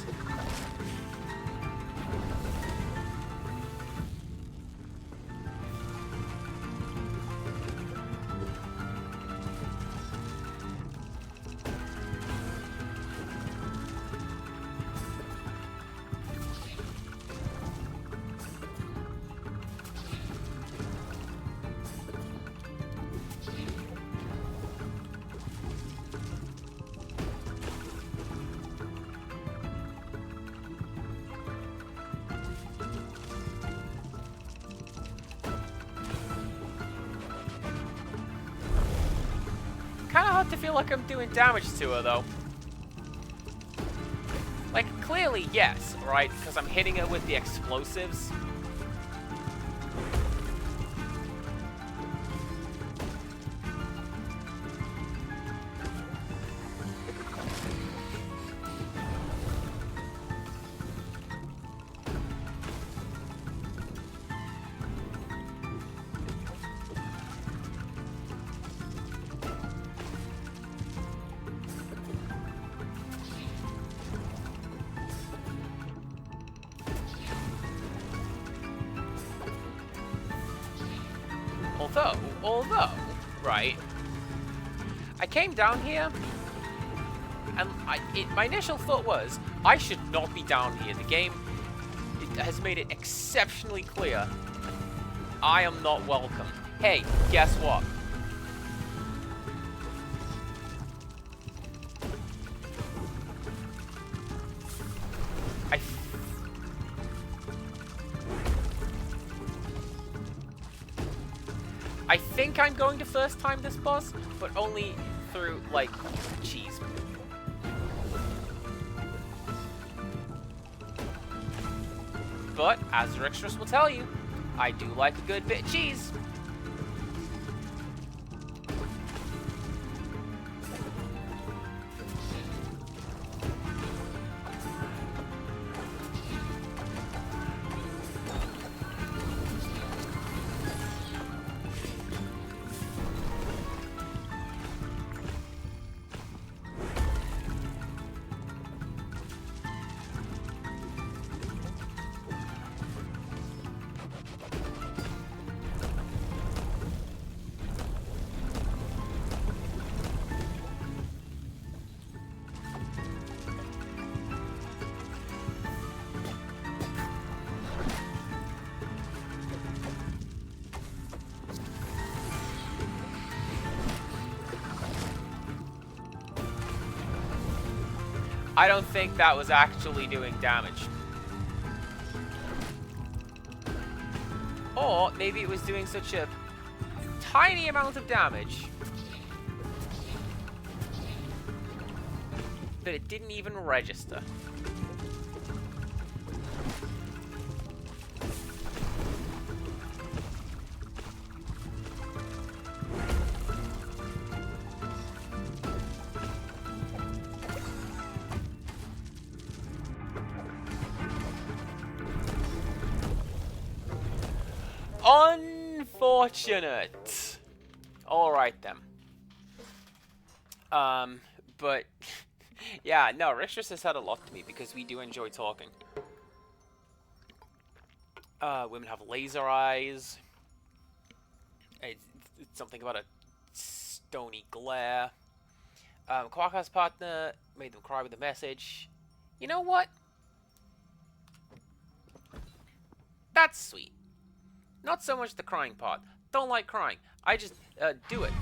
Kinda hard to feel like I'm doing damage to her, though. Like, clearly, yes, right? Because I'm hitting her with the explosives. Although, right, I came down here, and my initial thought was, I should not be down here. The game has made it exceptionally clear I am not welcome. Hey, guess what? I think I'm going to first time this boss, but only through, like, cheese. But, as Rixtress will tell you, I do like a good bit of cheese. I don't think that was actually doing damage. Or maybe it was doing such a tiny amount of damage that it didn't even register. Unfortunate. Alright then. But yeah, no, Rixtress has said a lot to me because we do enjoy talking. Women have laser eyes. It's something about a stony glare. Quacker's partner made them cry with a message. You know what? That's sweet. Not so much the crying part. Don't like crying. I just do it.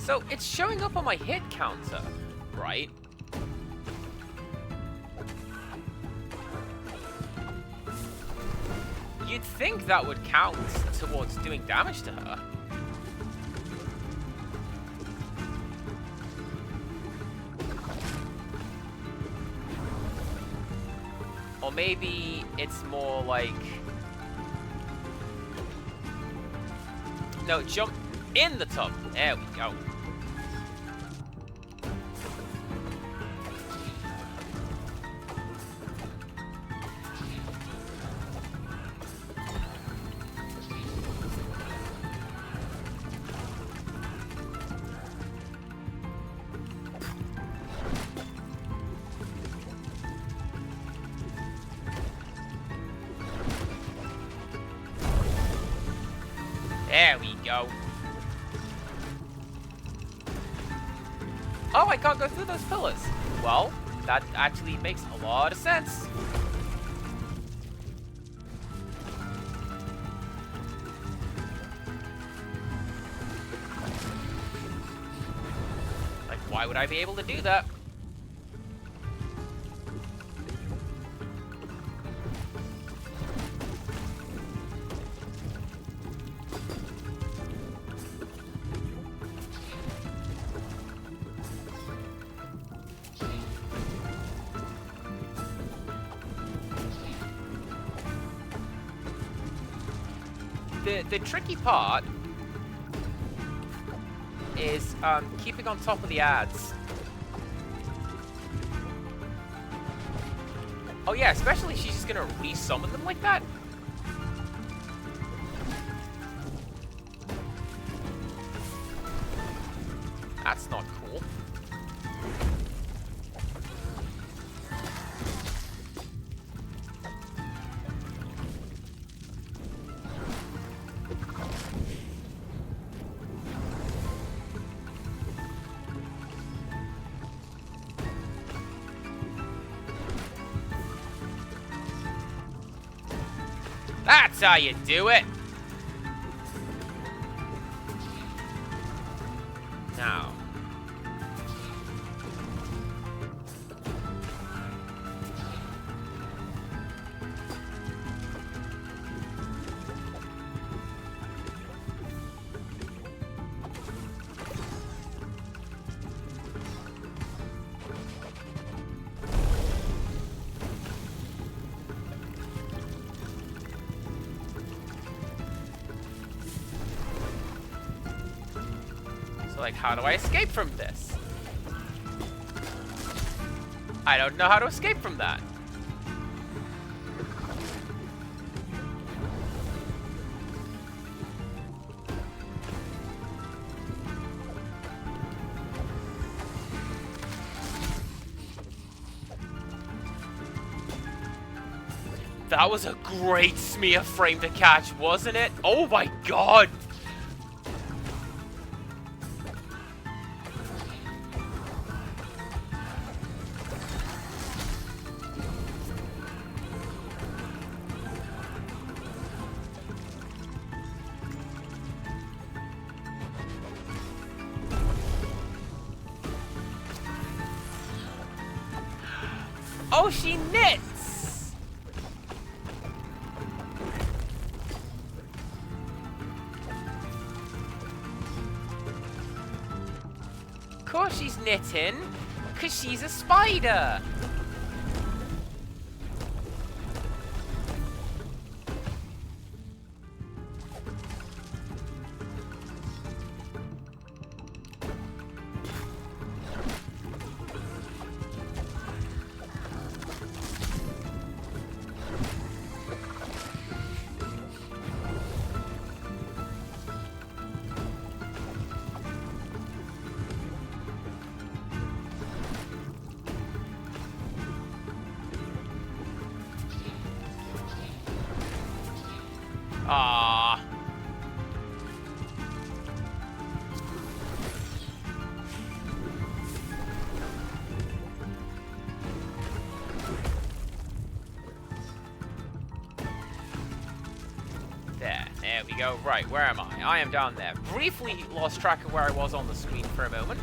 So it's showing up on my hit counter, right? You'd think that would count towards doing damage to her. Or maybe it's more like... No, jump in the tub. There we go. There we go. Oh, I can't go through those pillars. Well, that actually makes a lot of sense. Like, why would I be able to do that? The tricky part is keeping on top of the ads. Oh yeah, especially she's just gonna re-summon them like that. That's not cool. That's how you do it. Now. Like, how do I escape from this? I don't know how to escape from that. That was a great smear frame to catch, wasn't it? Oh my god! Oh, she knits! Of course she's knitting, because she's a spider! you go. Right, where am I? I am down there. Briefly lost track of where I was on the screen for a moment.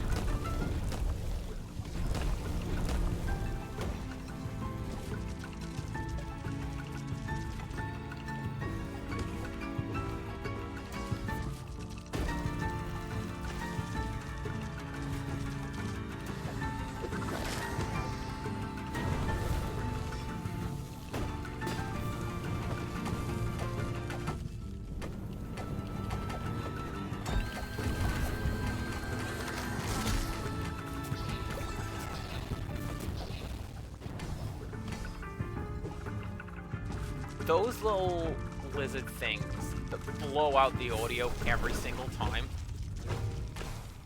Those little lizard things that blow out the audio every single time.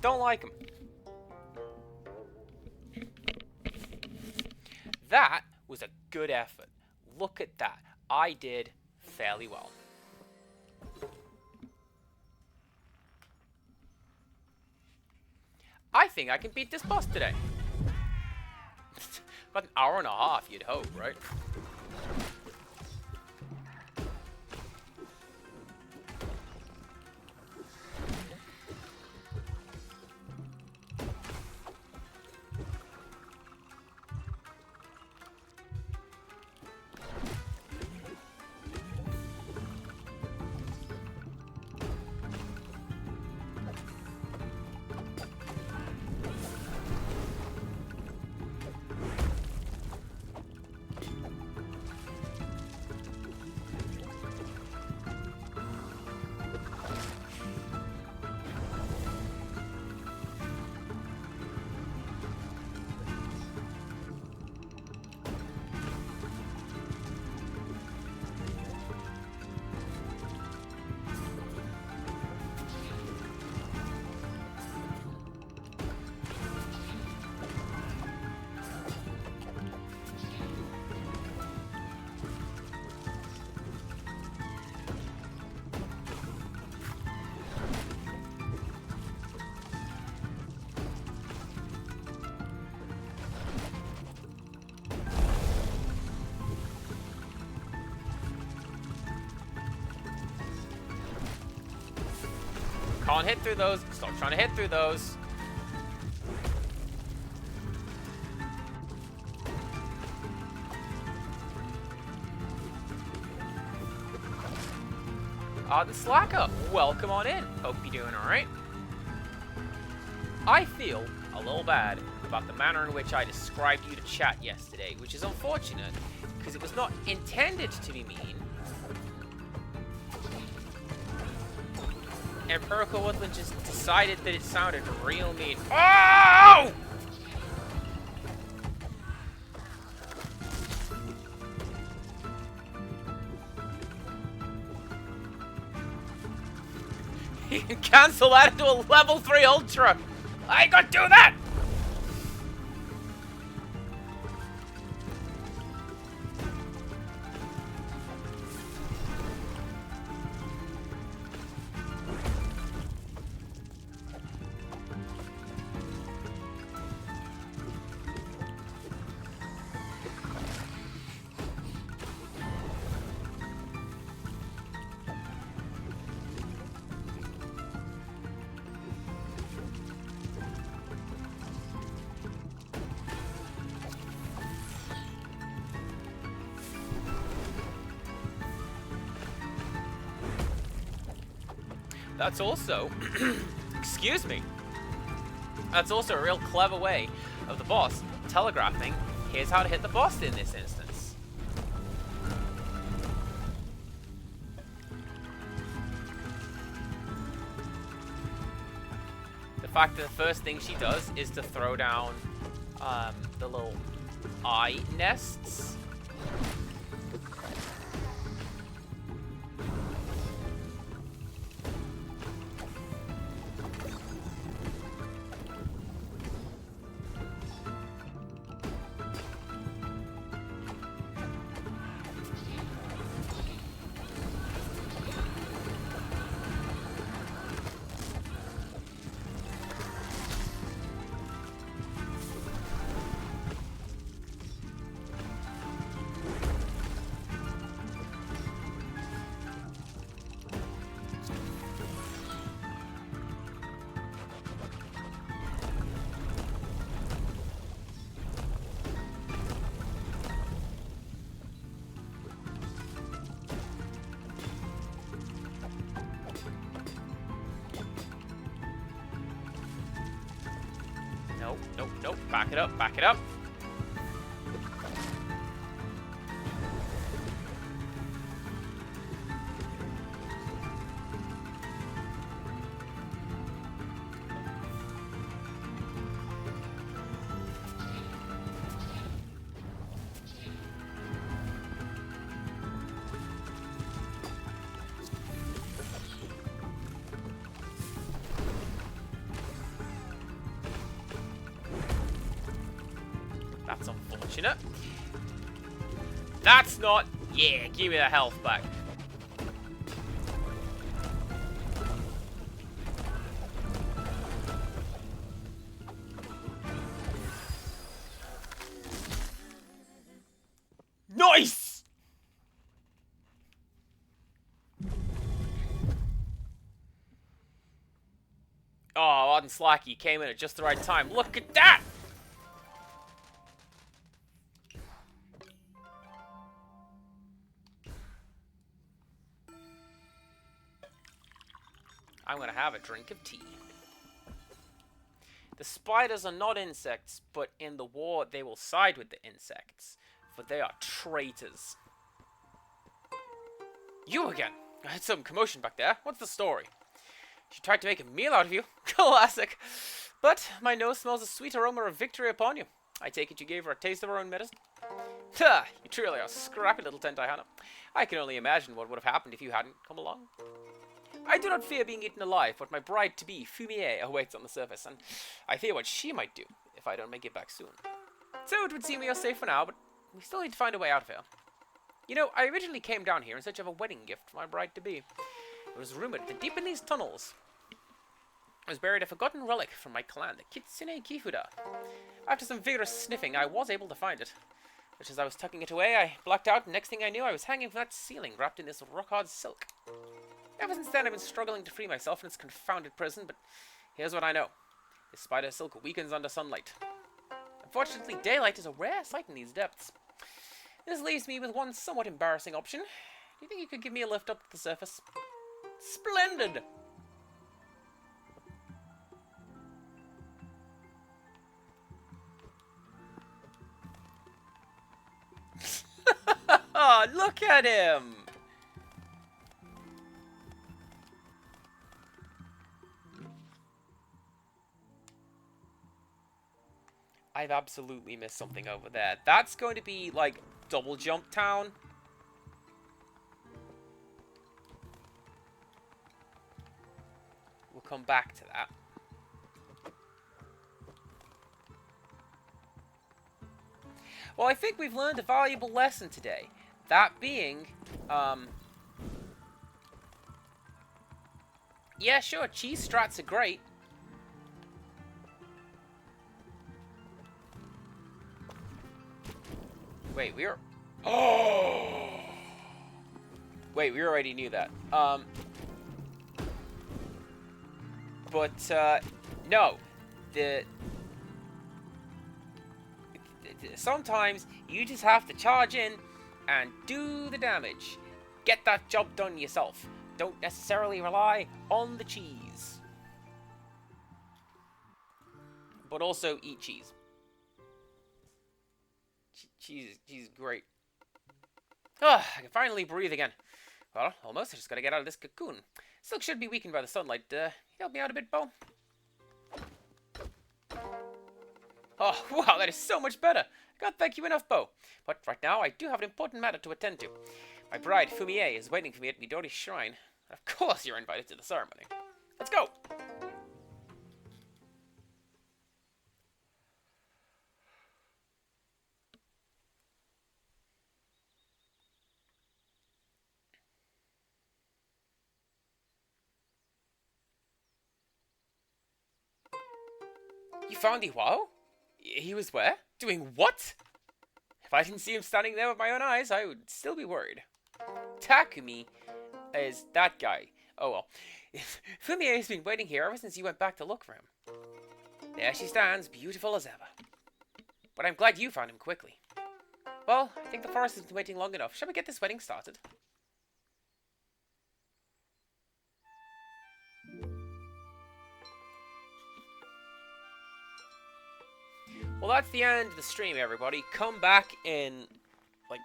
Don't like them. That was a good effort. Look at that. I did fairly well. I think I can beat this boss today. About an hour and a half, you'd hope, right? Can't hit through those. Stop trying to hit through those. The Slacker, welcome on in. Hope you're doing alright. I feel a little bad about the manner in which I described you to chat yesterday, which is unfortunate, because it was not intended to be mean. And Purple Woodland just decided that it sounded real mean. Oh! You can cancel that into a level 3 Ultra. I ain't gonna do that! That's also, excuse me, that's also a real clever way of the boss telegraphing, here's how to hit the boss in this instance. The fact that the first thing she does is to throw down the little eye nests. Nope, nope, nope. Back it up, back it up. That's unfortunate. That's not... Yeah, give me the health back. Nice! Oh, Auden Slacky came in at just the right time. Look at that! I'm gonna have a drink of tea. The spiders are not insects, but in the war they will side with the insects, for they are traitors. You again! I had some commotion back there. What's the story? She tried to make a meal out of you. Classic. But my nose smells a sweet aroma of victory upon you. I take it you gave her a taste of her own medicine? Ha! You truly are a scrappy little Tentaihana. I can only imagine what would have happened if you hadn't come along. I do not fear being eaten alive, but my bride-to-be, Fumier, awaits on the surface, and I fear what she might do if I don't make it back soon. So it would seem we are safe for now, but we still need to find a way out of here. You know, I originally came down here in search of a wedding gift for my bride-to-be. It was rumored that deep in these tunnels was buried a forgotten relic from my clan, the Kitsune Kifuda. After some vigorous sniffing, I was able to find it. Just as I was tucking it away, I blacked out, and next thing I knew, I was hanging from that ceiling, wrapped in this rock-hard silk. Ever since then, I've been struggling to free myself from this confounded prison, but here's what I know. This spider silk weakens under sunlight. Unfortunately, daylight is a rare sight in these depths. This leaves me with one somewhat embarrassing option. Do you think you could give me a lift up to the surface? Splendid! Oh, look at him! I've absolutely missed something over there. That's going to be, like, double jump town. We'll come back to that. Well, I think we've learned a valuable lesson today. That being, yeah, sure, cheese strats are great. Wait, we were... Oh! Wait, we already knew that. No. Sometimes you just have to charge in and do the damage. Get that job done yourself. Don't necessarily rely on the cheese. But also eat cheese. Cheese is great. I can finally breathe again. Well, almost. I just gotta get out of this cocoon. Silk should be weakened by the sunlight. Help me out a bit, Bo? Oh, wow, that is so much better. I can't thank you enough, Bo. But right now, I do have an important matter to attend to. My bride, Fumier, is waiting for me at Midori's shrine. Of course you're invited to the ceremony. Let's go! You found Iwao? He was where? Doing what? If I didn't see him standing there with my own eyes, I would still be worried. Takumi is that guy. Oh well. Fumier has been waiting here ever since you went back to look for him. There she stands, beautiful as ever. But I'm glad you found him quickly. Well, I think the forest has been waiting long enough. Shall we get this wedding started? Well, that's the end of the stream, everybody. Come back in, like,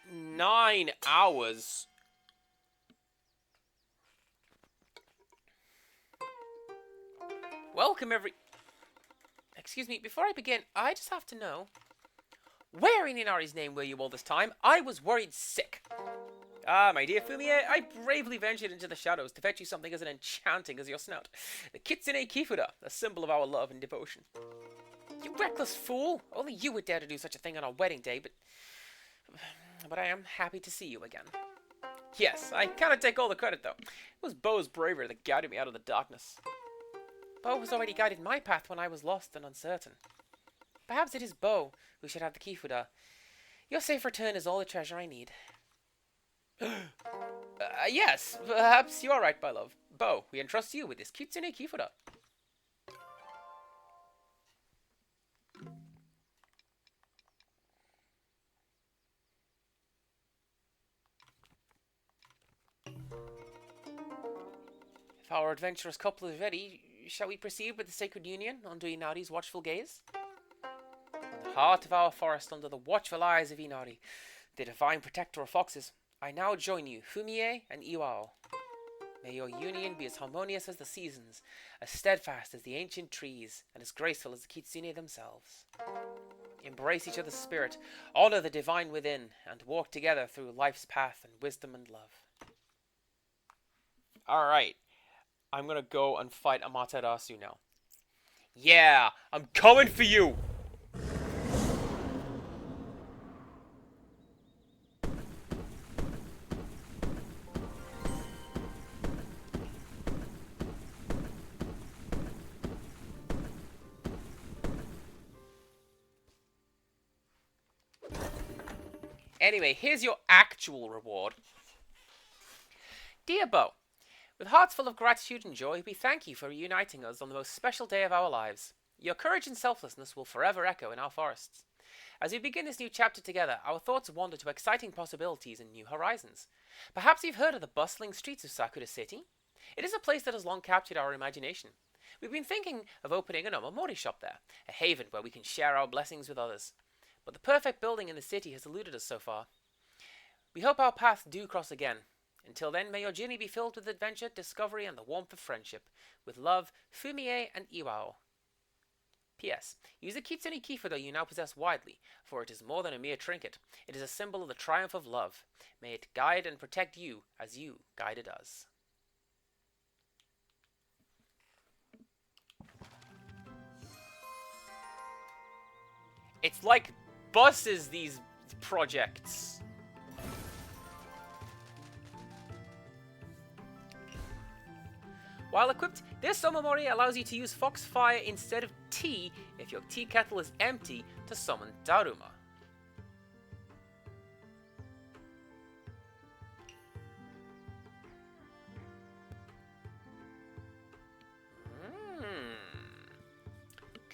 9 hours. Welcome, Excuse me, before I begin, I just have to know, where in Inari's name were you all this time? I was worried sick. Ah, my dear Fumie, I bravely ventured into the shadows to fetch you something as enchanting as your snout. The Kitsune Kifuda, the symbol of our love and devotion. You reckless fool! Only you would dare to do such a thing on our wedding day, but I am happy to see you again. Yes, I cannot take all the credit, though. It was Bo's bravery that guided me out of the darkness. Bo has already guided my path when I was lost and uncertain. Perhaps it is Bo who should have the Kifuda. Your safe return is all the treasure I need. Yes, perhaps you are right, my love. Bo, we entrust you with this Kitsune Kifuda. If our adventurous couple is ready, shall we proceed with the sacred union under Inari's watchful gaze? In the heart of our forest, under the watchful eyes of Inari, the divine protector of foxes, I now join you, Fumie and Iwao. May your union be as harmonious as the seasons, as steadfast as the ancient trees, and as graceful as the Kitsune themselves. Embrace each other's spirit, honor the divine within, and walk together through life's path in wisdom and love. Alright, I'm gonna go and fight Amaterasu now. Yeah, I'm coming for you! Anyway, here's your actual reward. Dear Bo, with hearts full of gratitude and joy, we thank you for reuniting us on the most special day of our lives. Your courage and selflessness will forever echo in our forests. As we begin this new chapter together, our thoughts wander to exciting possibilities and new horizons. Perhaps you've heard of the bustling streets of Sakura City? It is a place that has long captured our imagination. We've been thinking of opening an omamori shop there, a haven where we can share our blessings with others. But the perfect building in the city has eluded us so far. We hope our paths do cross again. Until then, may your journey be filled with adventure, discovery, and the warmth of friendship. With love, Fumie and Iwao. P.S. Use the Kitsune Kifuda you now possess widely, for it is more than a mere trinket. It is a symbol of the triumph of love. May it guide and protect you as you guided us. It's like buses, these projects. While equipped, this omamori allows you to use foxfire instead of tea if your tea kettle is empty to summon Daruma.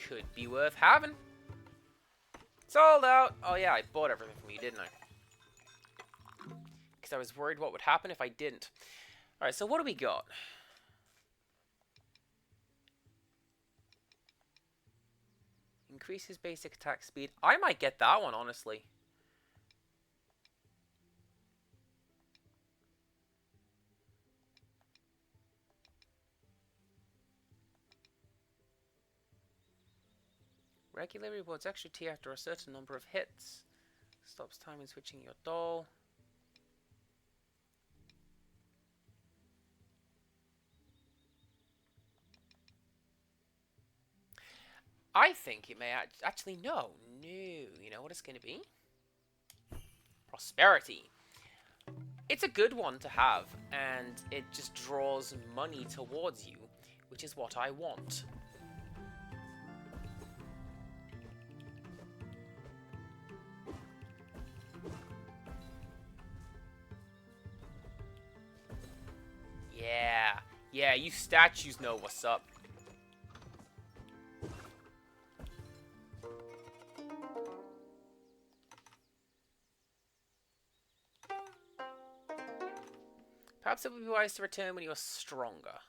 Could be worth having. Sold out! Oh yeah, I bought everything from you, didn't I? Because I was worried what would happen if I didn't. Alright, so what do we got? Increases basic attack speed. I might get that one, honestly. Regular rewards extra tea after a certain number of hits. Stops time in switching your doll. I think it may actually no. You know what it's going to be? Prosperity. It's a good one to have, and it just draws money towards you, which is what I want. Yeah, you statues know what's up. Perhaps it would be wise to return when you are stronger.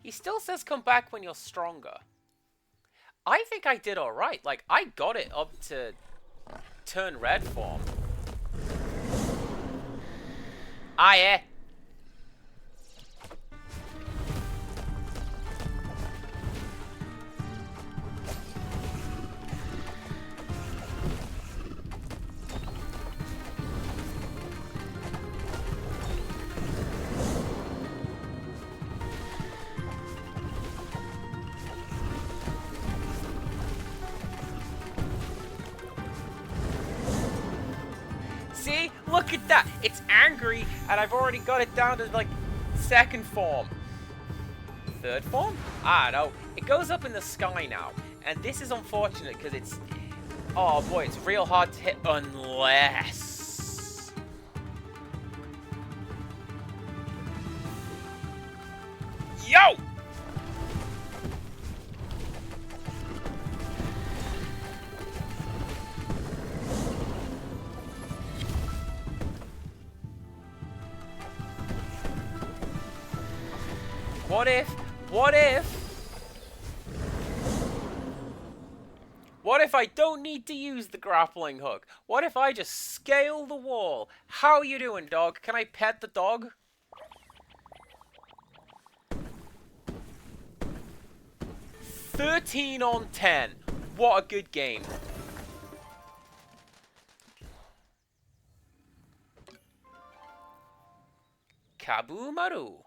He still says come back when you're stronger. I think I did alright. Like, I got it up to turn red form. Ah, yeah. See? Look at that! It's angry, and I've already got it down to, like, second form. Third form? Ah, no. It goes up in the sky now. And this is unfortunate, because it's... Oh, boy, it's real hard to hit unless... Yo! What if I don't need to use the grappling hook? What if I just scale the wall? How you doing, dog? Can I pet the dog? $13 on 10. What a good game. Kabumaru.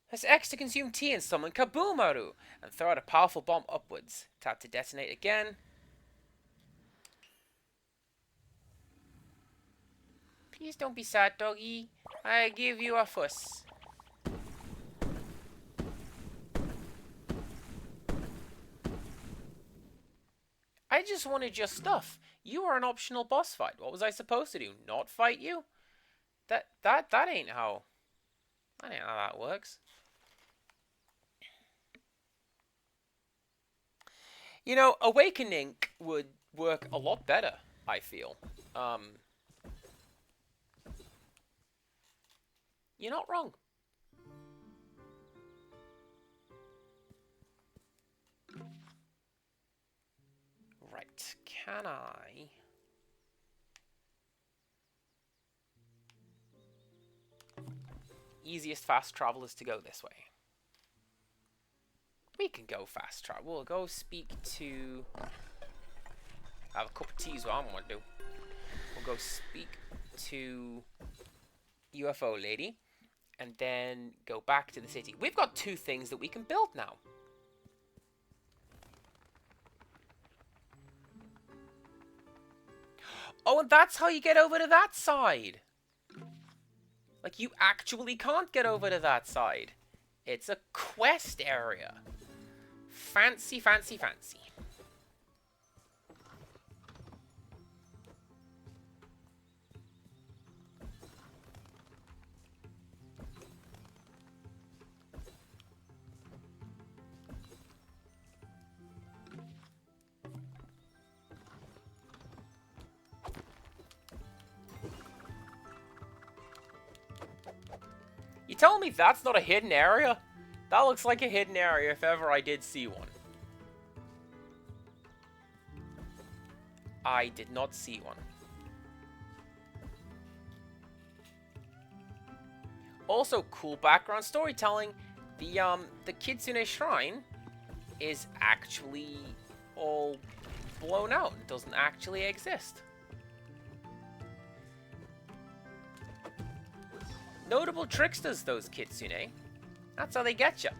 Press X to consume T and summon Kabumaru, and throw out a powerful bomb upwards. Tap to detonate again. Please don't be sad, doggy. I give you a fuss. I just wanted your stuff. You are an optional boss fight. What was I supposed to do? Not fight you? That ain't how that works. You know, Awakening would work a lot better, I feel. You're not wrong. Right, can I... Easiest fast travel is to go this way. We can go fast travel. We'll go speak to... Have a cup of tea is what I'm going to do. We'll go speak to UFO lady. And then go back to the city. We've got 2 things that we can build now. Oh, and that's how you get over to that side. Like, you actually can't get over to that side. It's a quest area. Fancy, fancy, fancy. You telling me that's not a hidden area? That looks like a hidden area if ever I did see one. I did not see one. Also, cool background storytelling. The Kitsune Shrine is actually all blown out. It doesn't actually exist. Notable tricksters, those Kitsune. That's how they get you.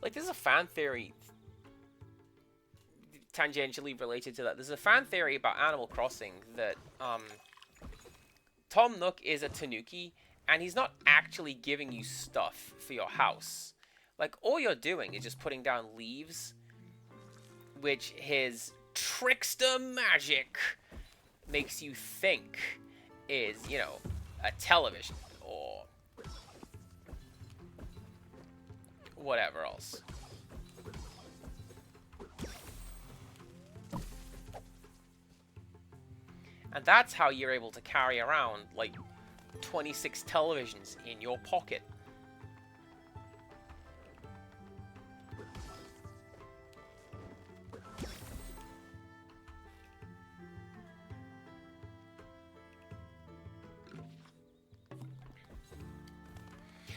Like, there's a fan theory tangentially related to that. There's a fan theory about Animal Crossing that Tom Nook is a tanuki, and he's not actually giving you stuff for your house. Like, all you're doing is just putting down leaves, which his trickster magic makes you think is, you know, a television or whatever else. And that's how you're able to carry around, like, 26 televisions in your pocket.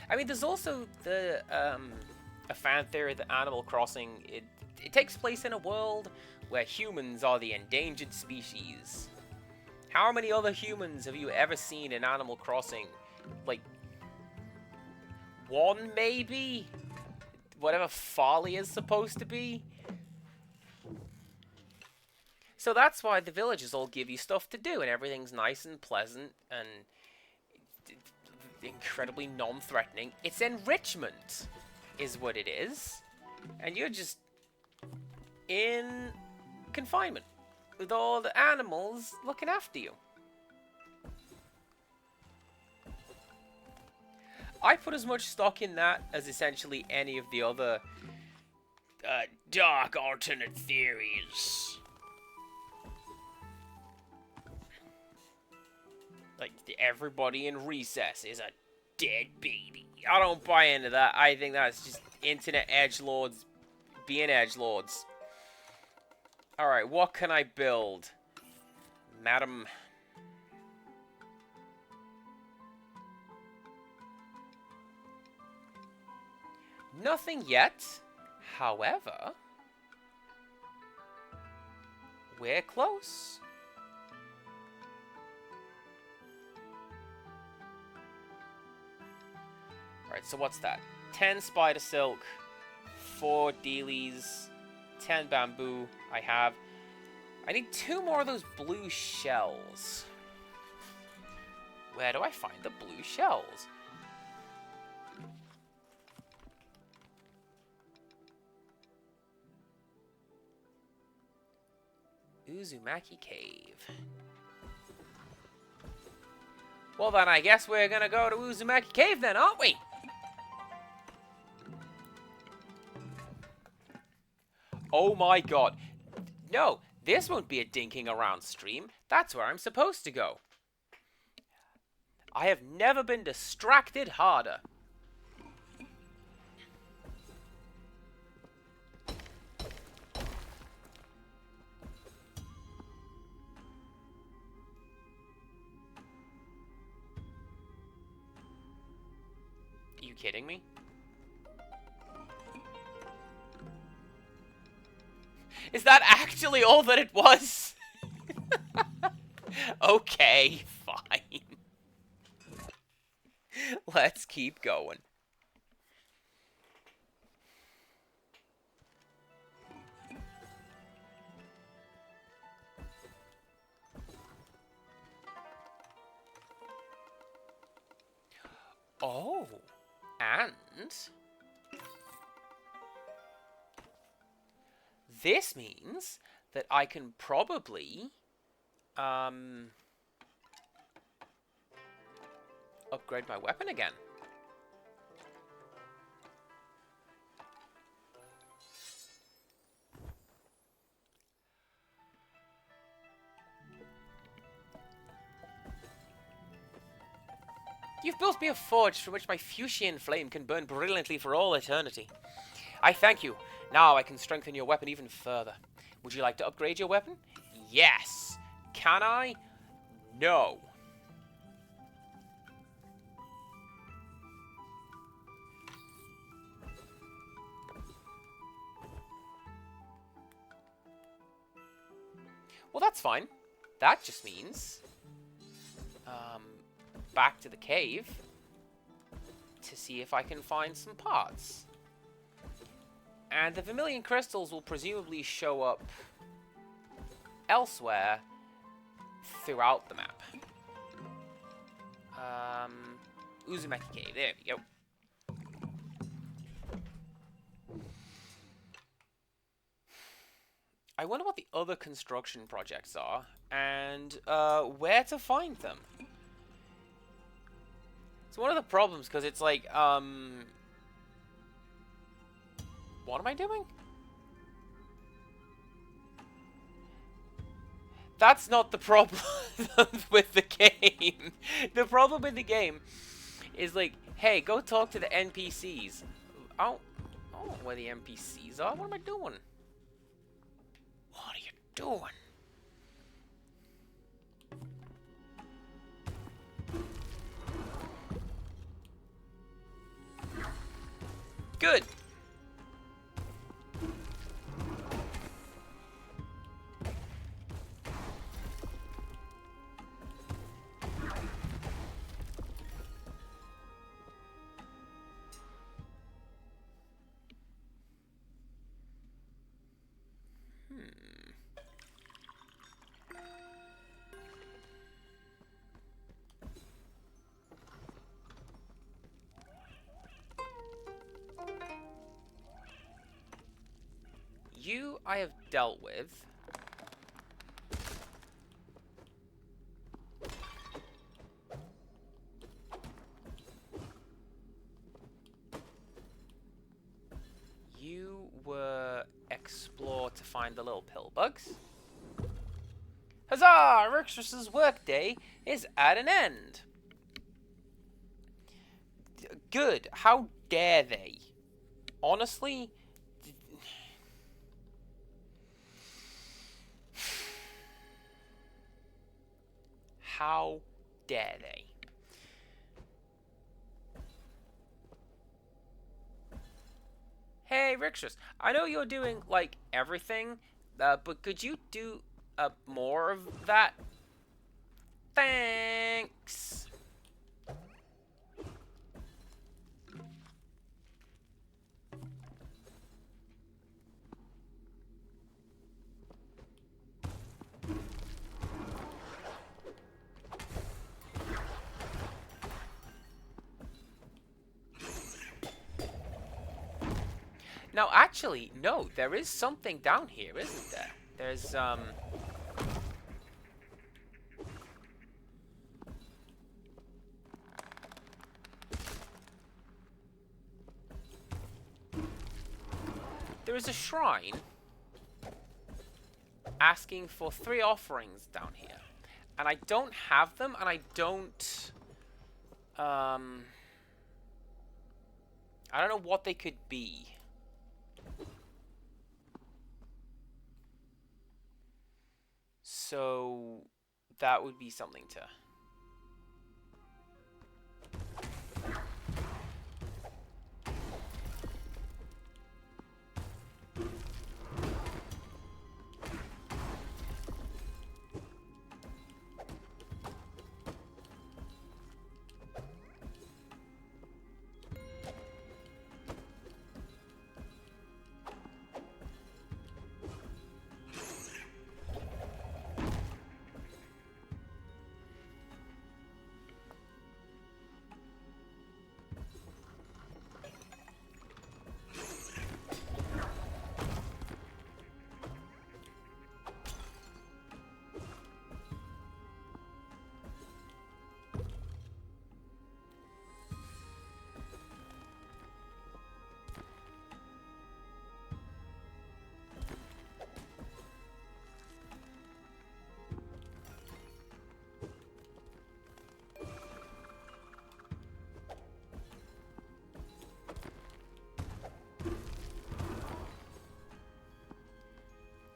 I mean, there's also the, a fan theory that Animal Crossing, it takes place in a world where humans are the endangered species. How many other humans have you ever seen in Animal Crossing? Like, one maybe? Whatever Folly is supposed to be? So that's why the villages all give you stuff to do, and everything's nice and pleasant, and incredibly non-threatening. It's enrichment, is what it is. And you're just in confinement with all the animals looking after you. I put as much stock in that as essentially any of the other dark alternate theories. Like, everybody in Recess is a dead baby. I don't buy into that. I think that's just internet edgelords being edgelords. Alright, what can I build? Madam. Nothing yet. However, we're close. Alright, so what's that? 10 spider silk, 4 dealies, 10 bamboo I have. I need 2 more of those blue shells. Where do I find the blue shells? Uzumaki Cave. Well then, I guess we're gonna go to Uzumaki Cave then, aren't we? Oh my god. No, this won't be a dinking around stream. That's where I'm supposed to go. I have never been distracted harder. Are you kidding me? Is that actually all that it was? Okay, fine. Let's keep going. Oh, and this means that I can probably upgrade my weapon again. You've built me a forge from which my fuchsian flame can burn brilliantly for all eternity. I thank you. Now I can strengthen your weapon even further. Would you like to upgrade your weapon? Yes. Can I? No. Well, that's fine. That just means back to the cave to see if I can find some parts. And the vermilion crystals will presumably show up elsewhere throughout the map. Uzumaki Cave, there we go. I wonder what the other construction projects are, and where to find them. It's one of the problems, because it's like, What am I doing? That's not the problem with the game. The problem with the game is like, hey, go talk to the NPCs. I don't know where the NPCs are. What am I doing? What are you doing? Good. You I have dealt with. You were explore to find the little pill bugs. Huzzah! Rixus's workday is at an end. Good. How dare they? Honestly... How dare they? Hey, Rixus, I know you're doing, like, everything, but could you do more of that? Thanks! Now, actually, no, there is something down here, isn't there? There's, there is a shrine asking for 3 offerings down here. And I don't have them, and I don't, I don't know what they could be. So that would be something to...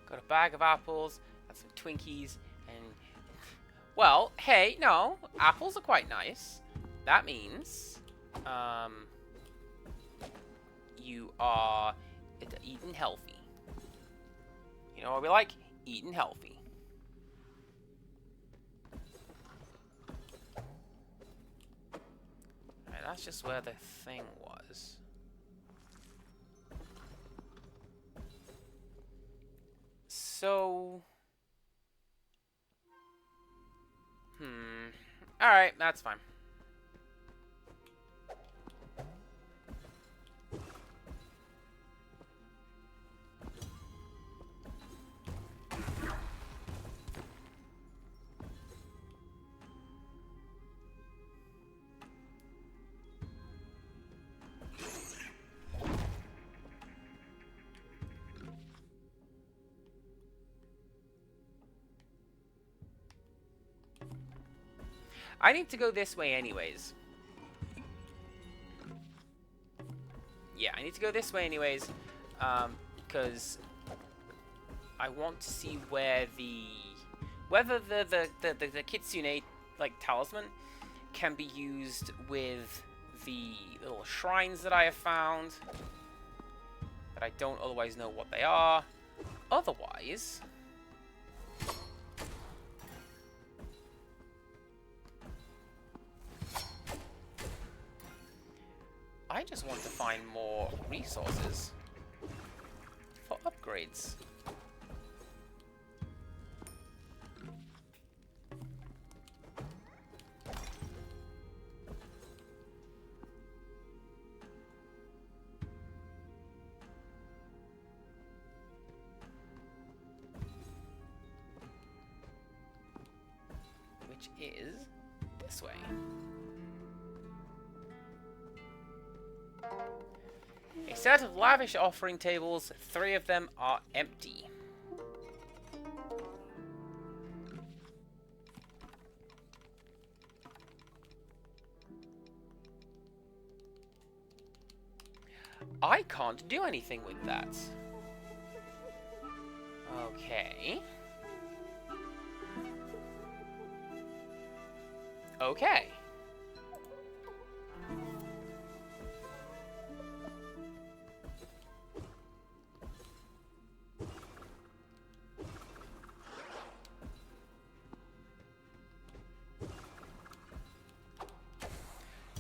Got a bag of apples, and some Twinkies, and... Well, hey, no, apples are quite nice. That means, you are eating healthy. You know what we like? Eating healthy. Alright, that's just where the thing was. So... Alright, that's fine. I need to go this way anyways. Yeah, I need to go this way anyways. Because I want to see where whether the Kitsune, like, talisman can be used with the little shrines that I have found. That I don't otherwise know what they are. Otherwise... I just want to find more resources for upgrades. Which is this way. A set of lavish offering tables, 3 of them are empty. I can't do anything with that. Okay. Okay.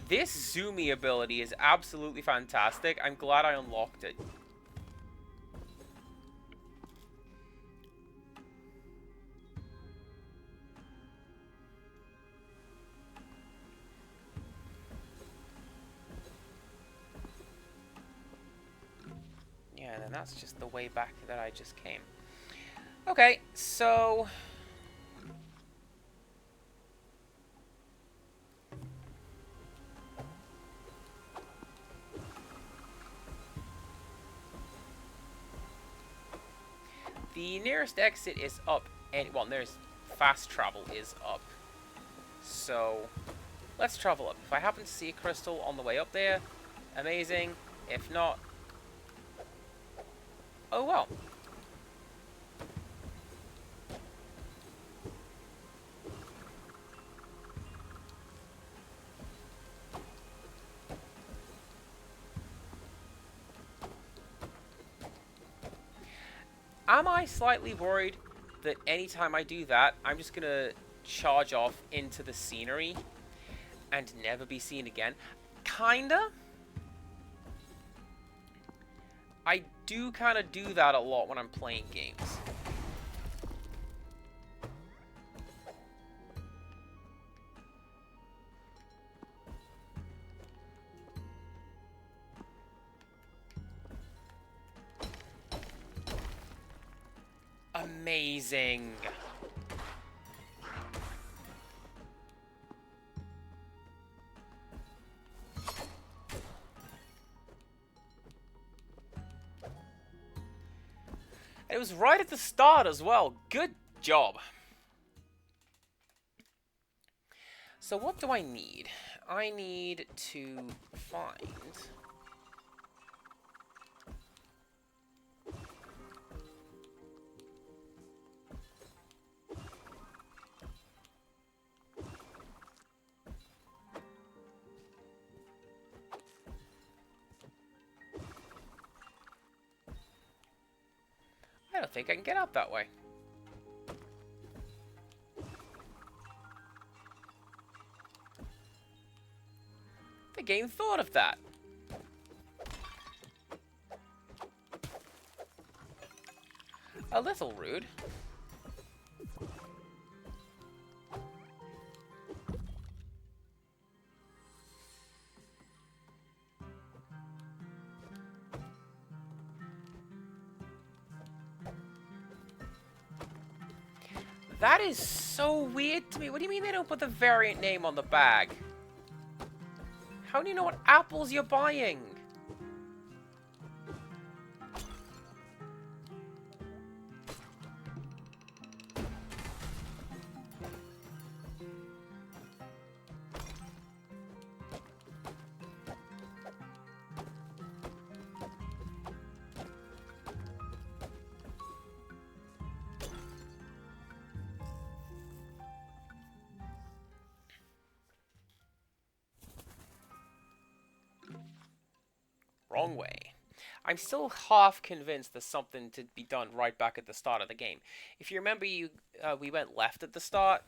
This zoomy ability is absolutely fantastic. I'm glad I unlocked it. Yeah, and then that's just the way back that I just came. Okay, so... the nearest exit is up, and well, there's fast travel is up. So, let's travel up. If I happen to see a crystal on the way up there, amazing. If not, oh well. Am I slightly worried that anytime I do that, I'm just going to charge off into the scenery and never be seen again? Kinda. I do kind of do that a lot when I'm playing games. Amazing. And it was right at the start as well. Good job. So what do I need? I need to find... I don't think I can get out that way. The game thought of that. A little rude. That is so weird to me. What do you mean they don't put the variant name on the bag? How do you know what apples you're buying? wrong way. I'm still half convinced there's something to be done right back at the start of the game. If you remember, we went left at the start.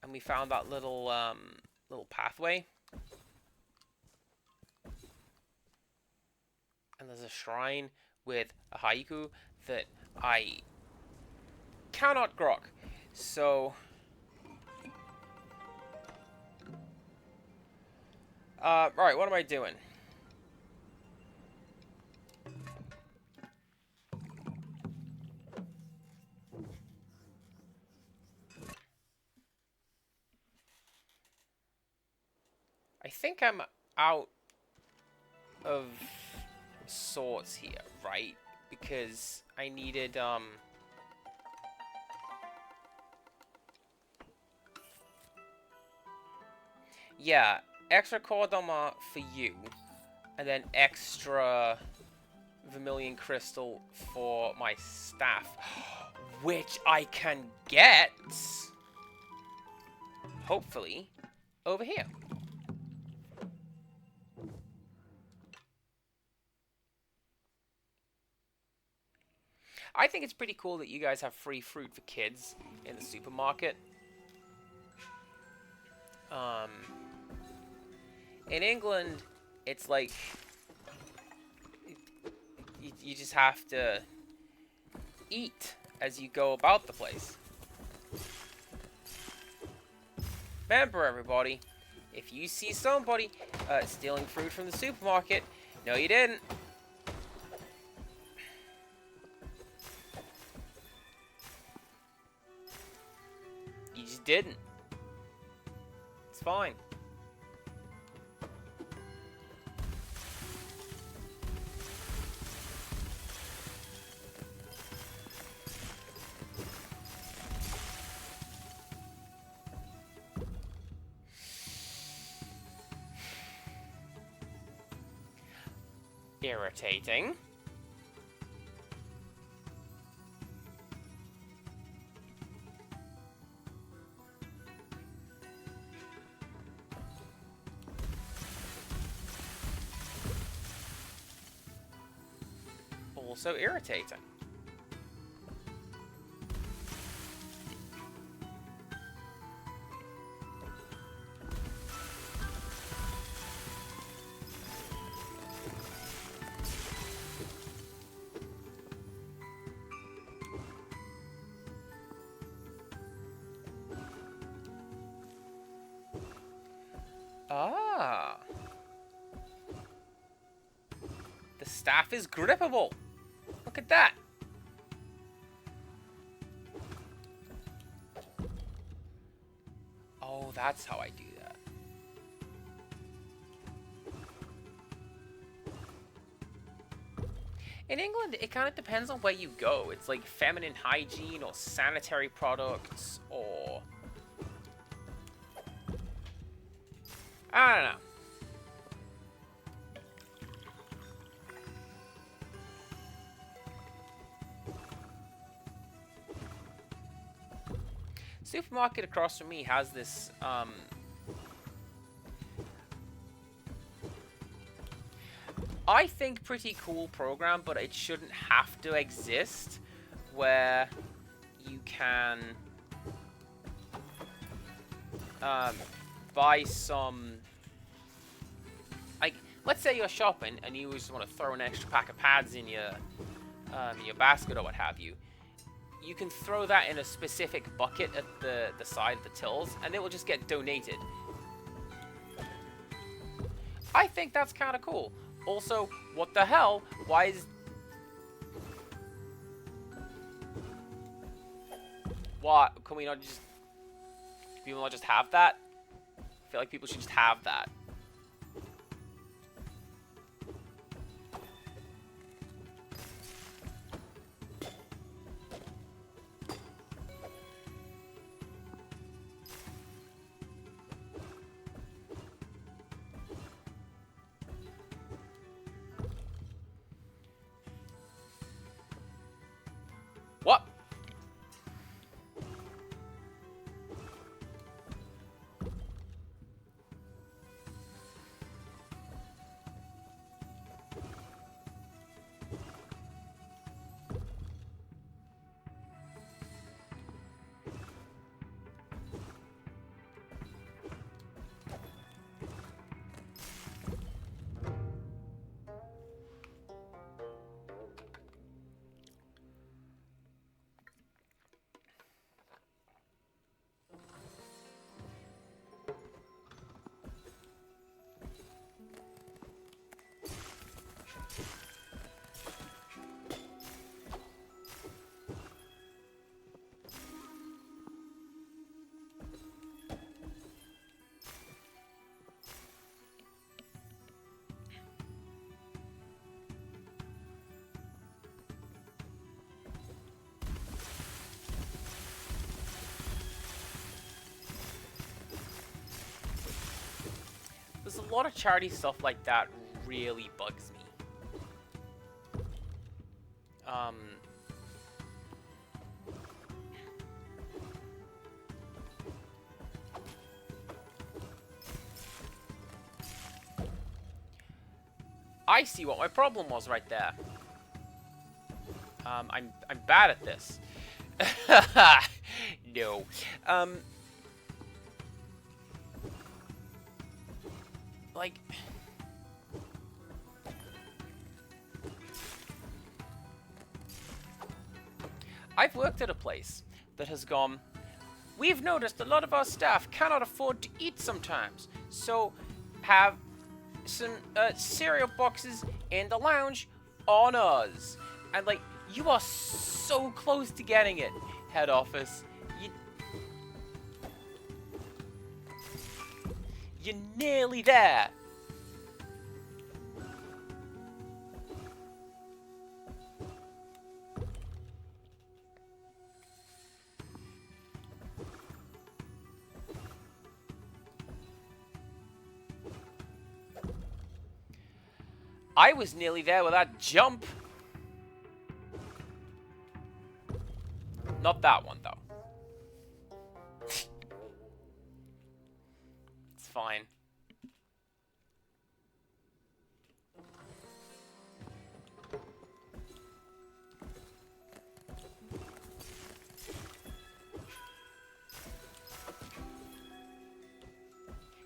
And we found that little pathway. And there's a shrine with a haiku that I cannot grok. So... right, what am I doing? I think I'm out of sorts here, right? Because I needed, yeah, extra Kodama for you, and then extra Vermilion Crystal for my staff, which I can get, hopefully, over here. I think it's pretty cool that you guys have free fruit for kids in the supermarket. In England, it's like you just have to eat as you go about the place. Remember, everybody, if you see somebody stealing fruit from the supermarket, no, you didn't. You just didn't. It's fine. Irritating. Also irritating. Ah. The staff is grippable. Look at that. Oh, that's how I do that. In England, it kind of depends on where you go. It's like feminine hygiene or sanitary products or... I don't know. Supermarket across from me has this, I think pretty cool program, but it shouldn't have to exist, where you can, buy some, like, let's say you're shopping and you just want to throw an extra pack of pads in your basket or what have you. You can throw that in a specific bucket at the side of the tills, and it will just get donated. I think that's kind of cool. Also, what the hell? Why is... What? Can we not just... Can people not just have that? I feel like people should just have that. What? lot of charity stuff like that really bugs me. I see what my problem was right there. I'm bad at this. No. Like, I've worked at a place that has gone, we've noticed a lot of our staff cannot afford to eat sometimes, so have some cereal boxes in the lounge on us. And like, you are so close to getting it, head office. You're nearly there. I was nearly there with that jump. Not that one, though. It's fine.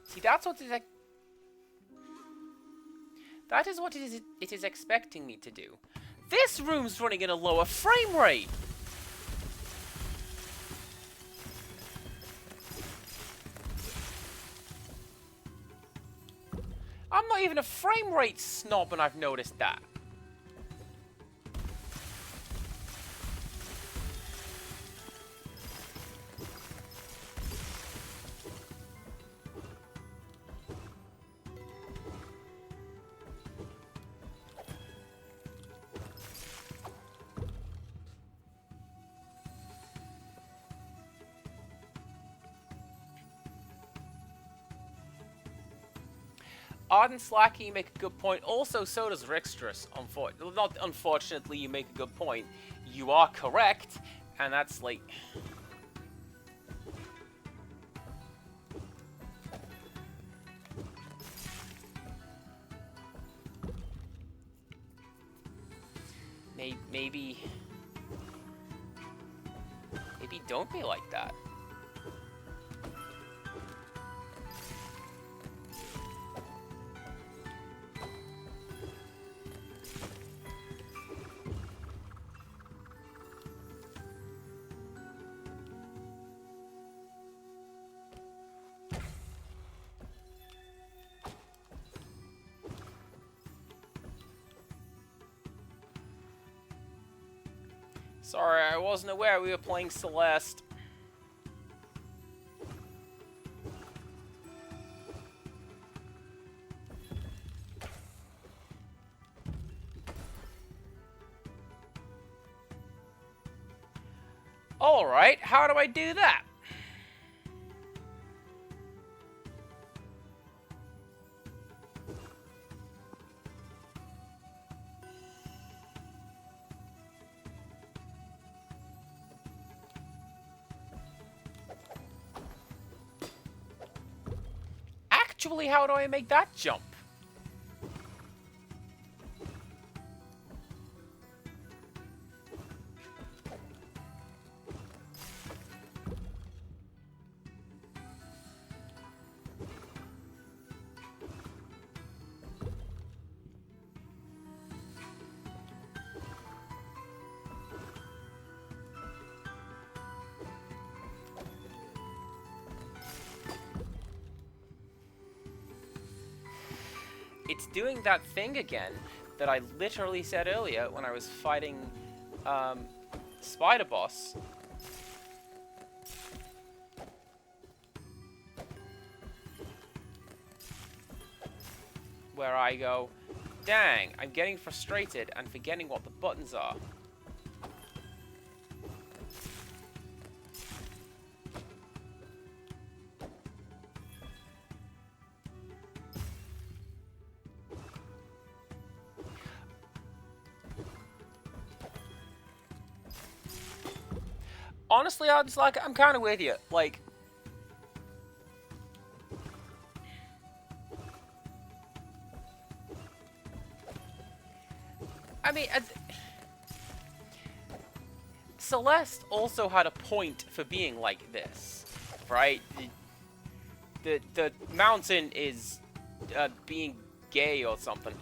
See, that's what that is what it is expecting me to do. This room's running at a lower frame rate. I'm not even a frame rate snob, and I've noticed that. Odd and Slacky, you make a good point. Also, so does Rixtrus. Not unfortunately, you make a good point. You are correct, and that's like... Maybe don't be like that. Sorry, I wasn't aware we were playing Celeste. Alright, how do I do that? Actually, how do I make that jump? It's doing that thing again that I literally said earlier when I was fighting Spider Boss. Where I go, dang, I'm getting frustrated and forgetting what the buttons are. honestly, I'm kind of with you. Like, I mean, Celeste also had a point for being like this, right? The mountain is being gay or something.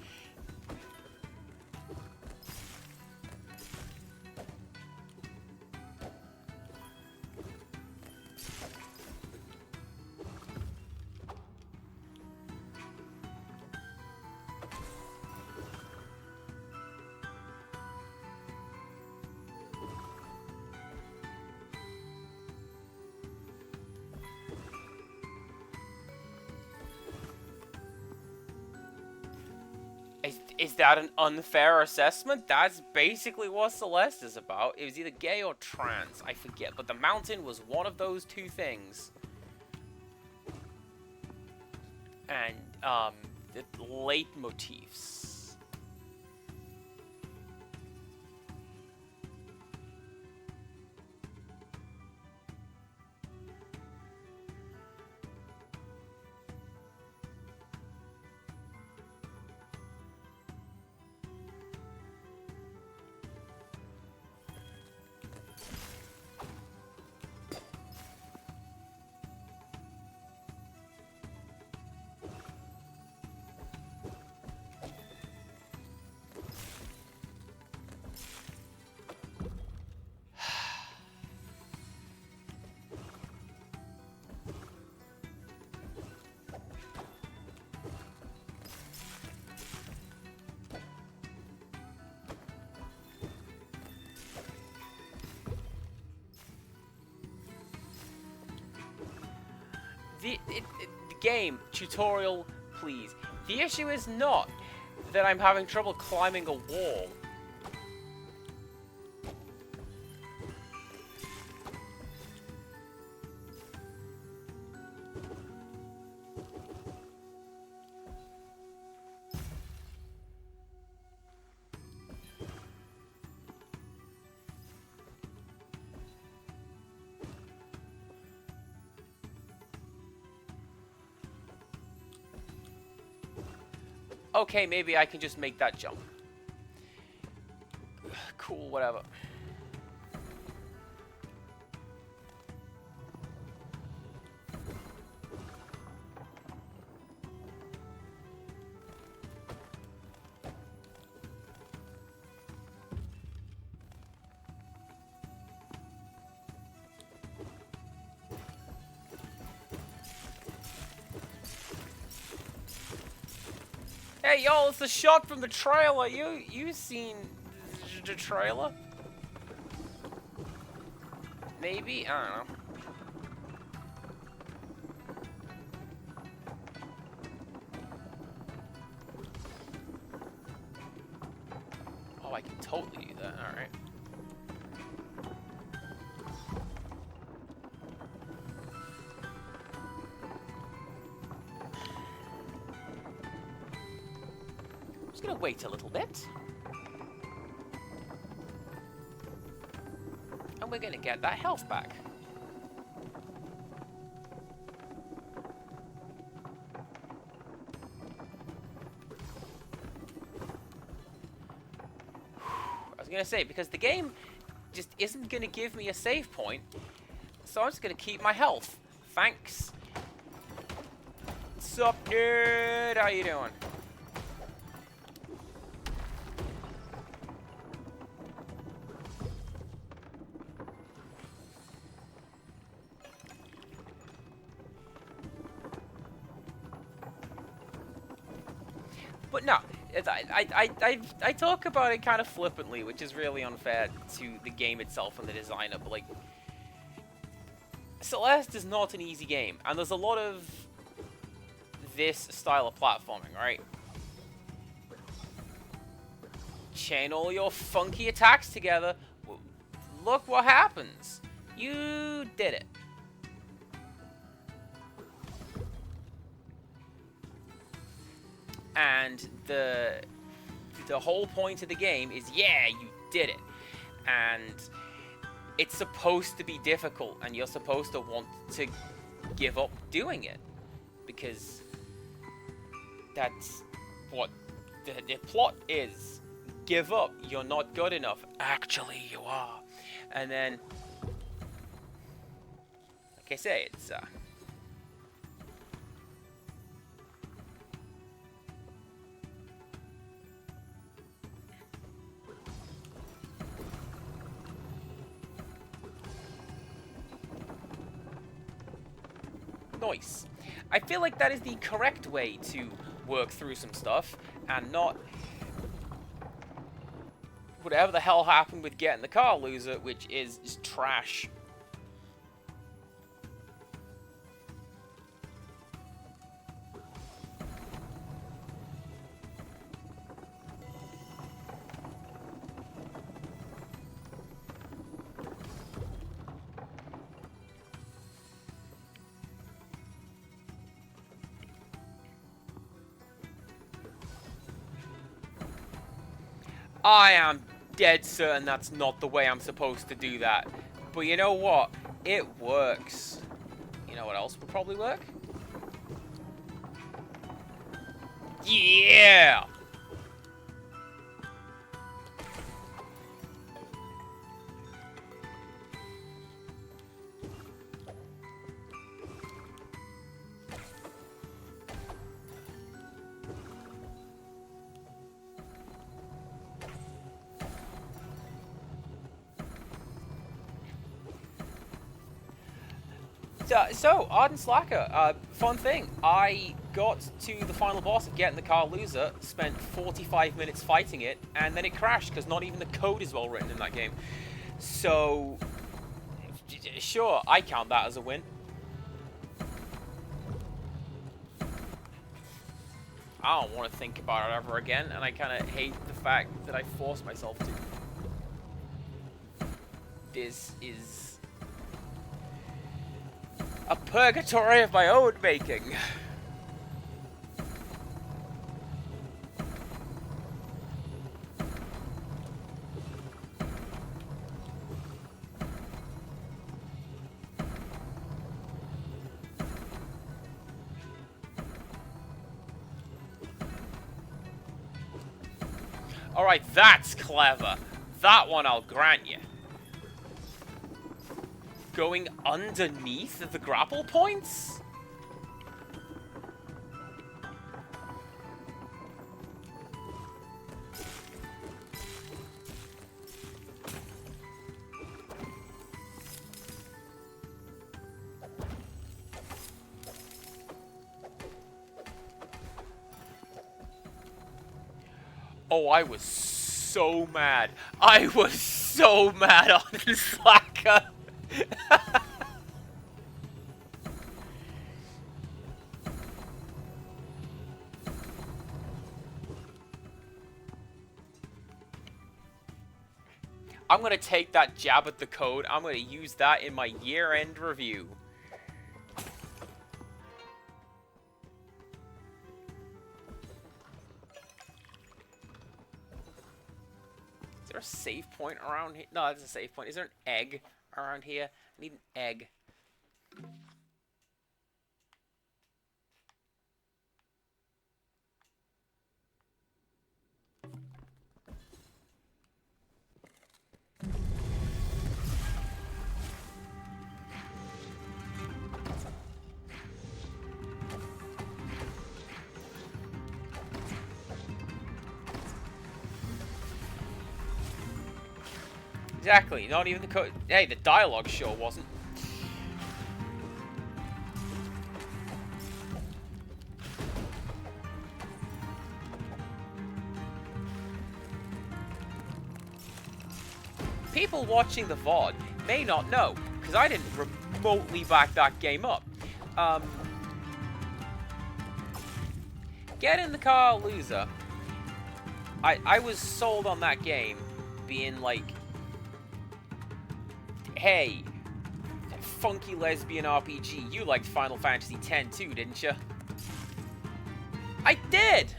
Is that an unfair assessment? That's basically what Celeste is about. It was either gay or trans, I forget. But the mountain was one of those two things. And, the leitmotifs. The game, tutorial, please. The issue is not that I'm having trouble climbing a wall. Okay, maybe I can just make that jump. Cool, whatever. Hey, yo, it's the shot from the trailer. You seen the trailer? Maybe? I don't know. Oh, I can totally do that. Alright. Gonna wait a little bit. And we're gonna get that health back. I was gonna say, because the game just isn't gonna give me a save point, so I'm just gonna keep my health. Thanks. What's up, dude? How you doing? But no, I talk about it kind of flippantly, which is really unfair to the game itself and the designer, but like, Celeste is not an easy game, and there's a lot of this style of platforming, right? Chain all your funky attacks together, look what happens. You did it. And the whole point of the game is, yeah, you did it. And it's supposed to be difficult, and you're supposed to want to give up doing it. Because that's what the plot is. Give up, you're not good enough. Actually, you are. And then, like I say, it's nice. I feel like that is the correct way to work through some stuff, and not whatever the hell happened with getting the car loser, which is just trash. I am dead certain that's not the way I'm supposed to do that. But you know what? It works. You know what else would probably work? Yeah! So, Ardent Slacker, fun thing. I got to the final boss of getting the car loser, spent 45 minutes fighting it, and then it crashed because not even the code is well written in that game. So, sure, I count that as a win. I don't want to think about it ever again, and I kind of hate the fact that I forced myself to. This is a purgatory of my own making. Alright, that's clever. That one I'll grant you. Going underneath the grapple points? Oh, I was so mad. I was so mad on this Slacker. I'm gonna take that jab at the code. I'm gonna use that in my year-end review. Is there a save point around here? No, that's a save point. Is there an egg around here? I need an egg. Exactly, not even the code. Hey, the dialogue sure wasn't. People watching the VOD may not know, because I didn't remotely back that game up. Get in the car, loser. I was sold on that game being like, hey, funky lesbian RPG, you liked Final Fantasy X too, didn't you? I did!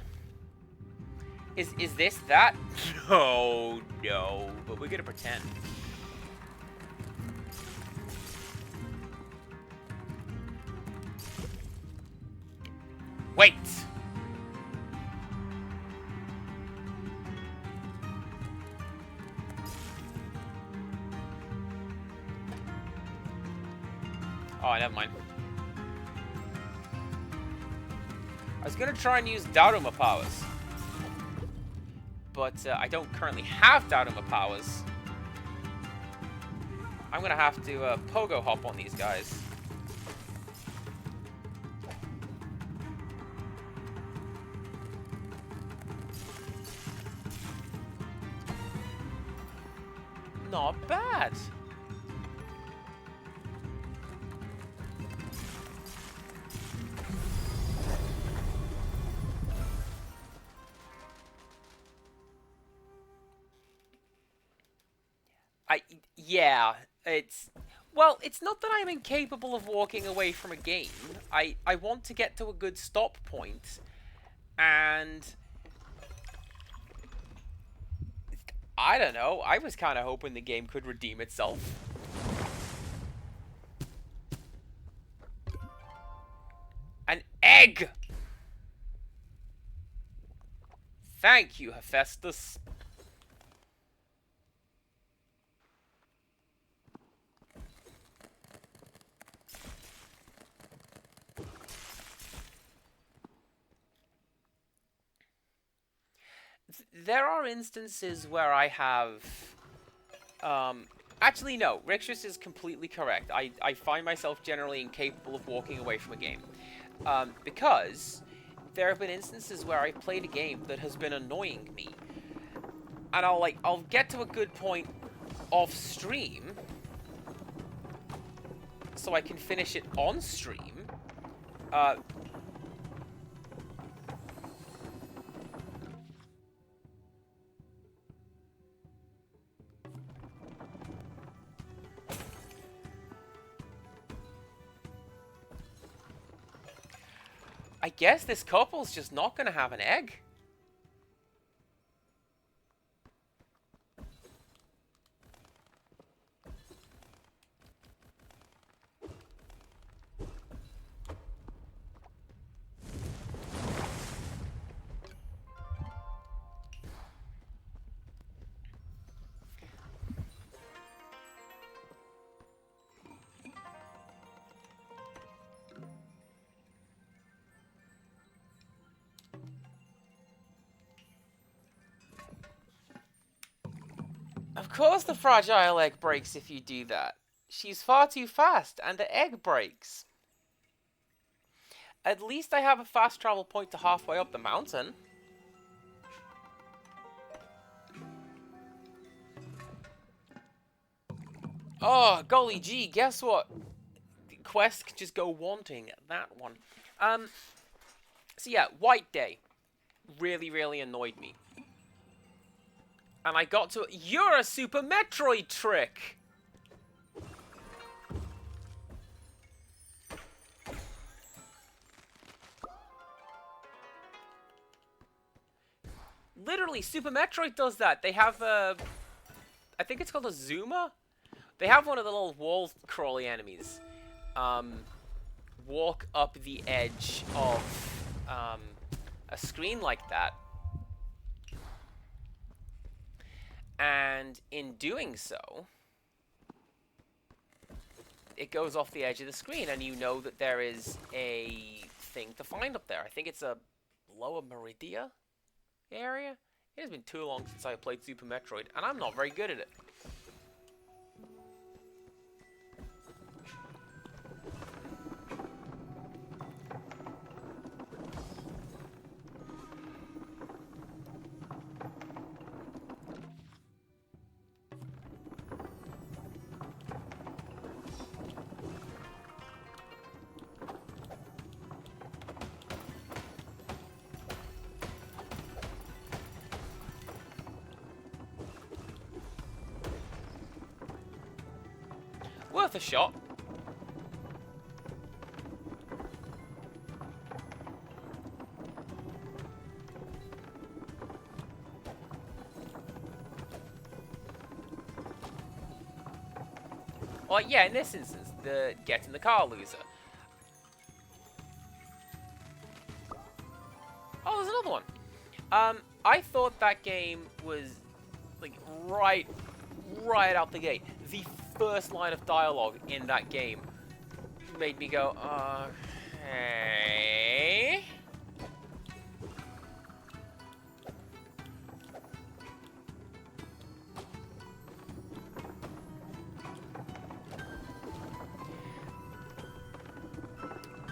Is this that? No, but we're gonna pretend. Wait! Oh, never mind. I was gonna try and use Daruma powers, but I don't currently have Daruma powers. I'm gonna have to pogo hop on these guys. Not bad. Yeah, well, it's not that I'm incapable of walking away from a game. I want to get to a good stop point, and I don't know, I was kind of hoping the game could redeem itself. An egg! Thank you, Hephaestus. There are instances where I have... actually, no. Rixus is completely correct. I find myself generally incapable of walking away from a game. Because there have been instances where I've played a game that has been annoying me. And I'll get to a good point off stream, so I can finish it on stream. I guess this couple's just not gonna have an egg. Of course the fragile egg breaks if you do that. She's far too fast, and the egg breaks. At least I have a fast travel point to halfway up the mountain. Oh, golly gee, guess what? The quest could just go wanting at that one. So yeah, White Day really, really annoyed me. And I got to... You're a Super Metroid trick! Literally, Super Metroid does that. They have a... I think it's called a Zuma? They have one of the little wall crawly enemies. Walk up the edge of a screen like that. And in doing so, it goes off the edge of the screen, and you know that there is a thing to find up there. I think it's a Lower Meridia area. It has been too long since I played Super Metroid, and I'm not very good at it. Worth a shot. Well, yeah, in this instance, the getting the car loser. Oh, there's another one. I thought that game was like right out the gate. The first line of dialogue in that game made me go, hey.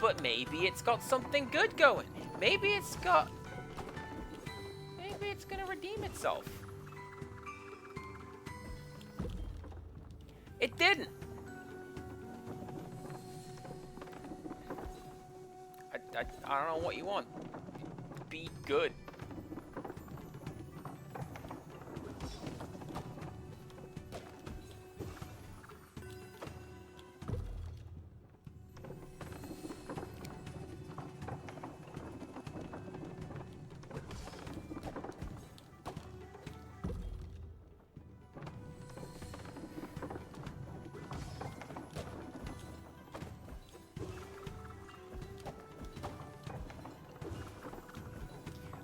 But maybe it's got something good going. Maybe it's gonna redeem itself. It didn't. I don't know what you want. Be good.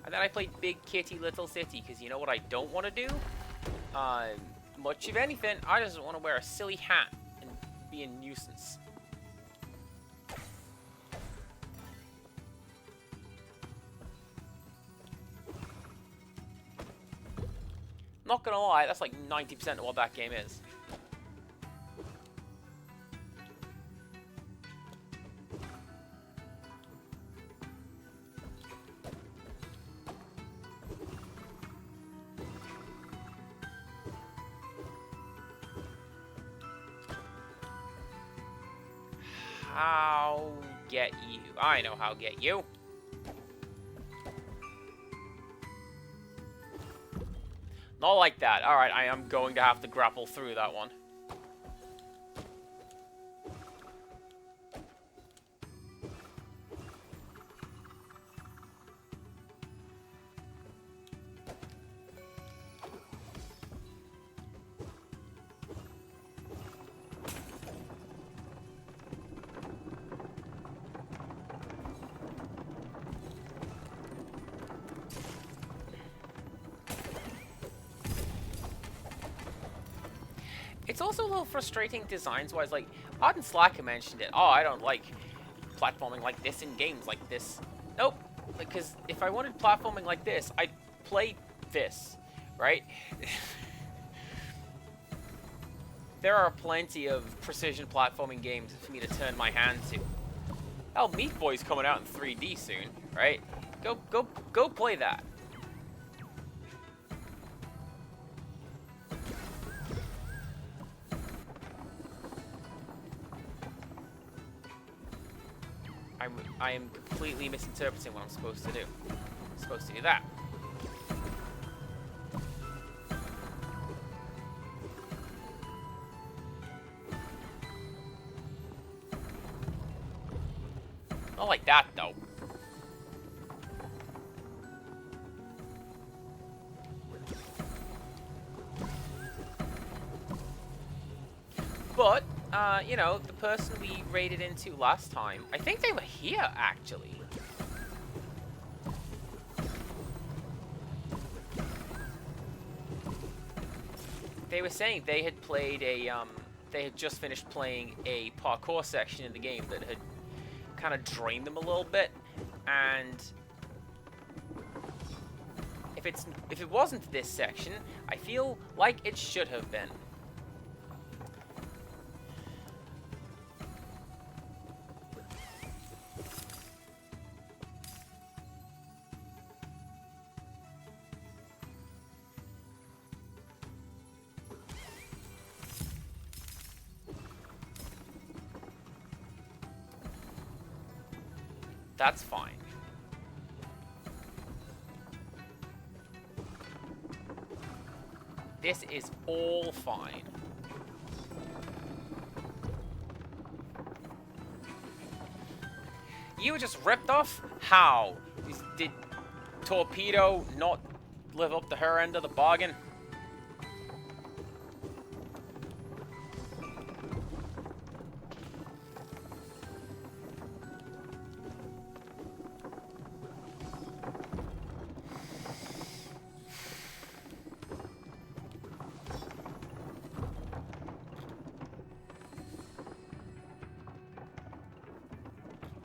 And then I played Big Kitty Little City, because you know what I don't want to do? Much of anything, I just want to wear a silly hat and be a nuisance. Not gonna lie, that's like 90% of what that game is. How get you? I know how get you. Not like that. Alright, I am going to have to grapple through that one. It's also a little frustrating designs-wise. Like, Arden Slacker mentioned it. Oh, I don't like platforming like this in games like this. Nope. Because if I wanted platforming like this, I'd play this, right? There are plenty of precision platforming games for me to turn my hand to. Hell, Meat Boy's coming out in 3D soon, right? Go play that. I am completely misinterpreting what I'm supposed to do. I'm supposed to do that. Not like that, though. But, you know, the person we raided into last time, I think they were here, actually. They were saying they had played a, they had just finished playing a parkour section in the game that had kind of drained them a little bit, and if it wasn't this section, I feel like it should have been. That's fine. This is all fine. You were just ripped off? How? Did Torpedo not live up to her end of the bargain?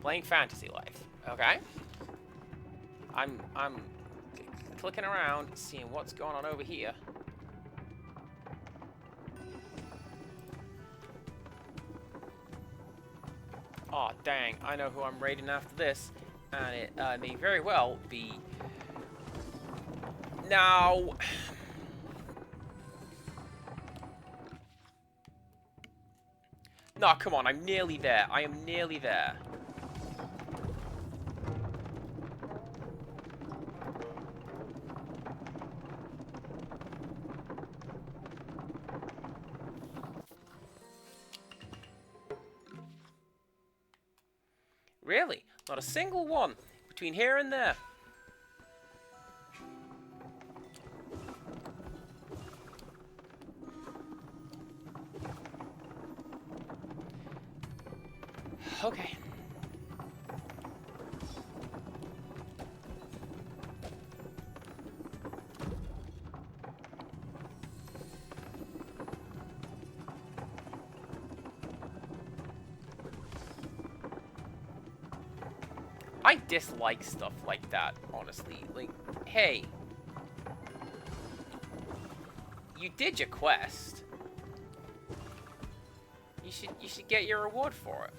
Playing Fantasy Life. Okay. I'm clicking around, seeing what's going on over here. Oh, dang. I know who I'm raiding after this. And it may very well be... Now... No, come on. I'm nearly there. I am nearly there. Really? Not a single one between here and there. Okay. I dislike stuff like that, honestly. Like, hey. You did your quest. You should get your reward for it.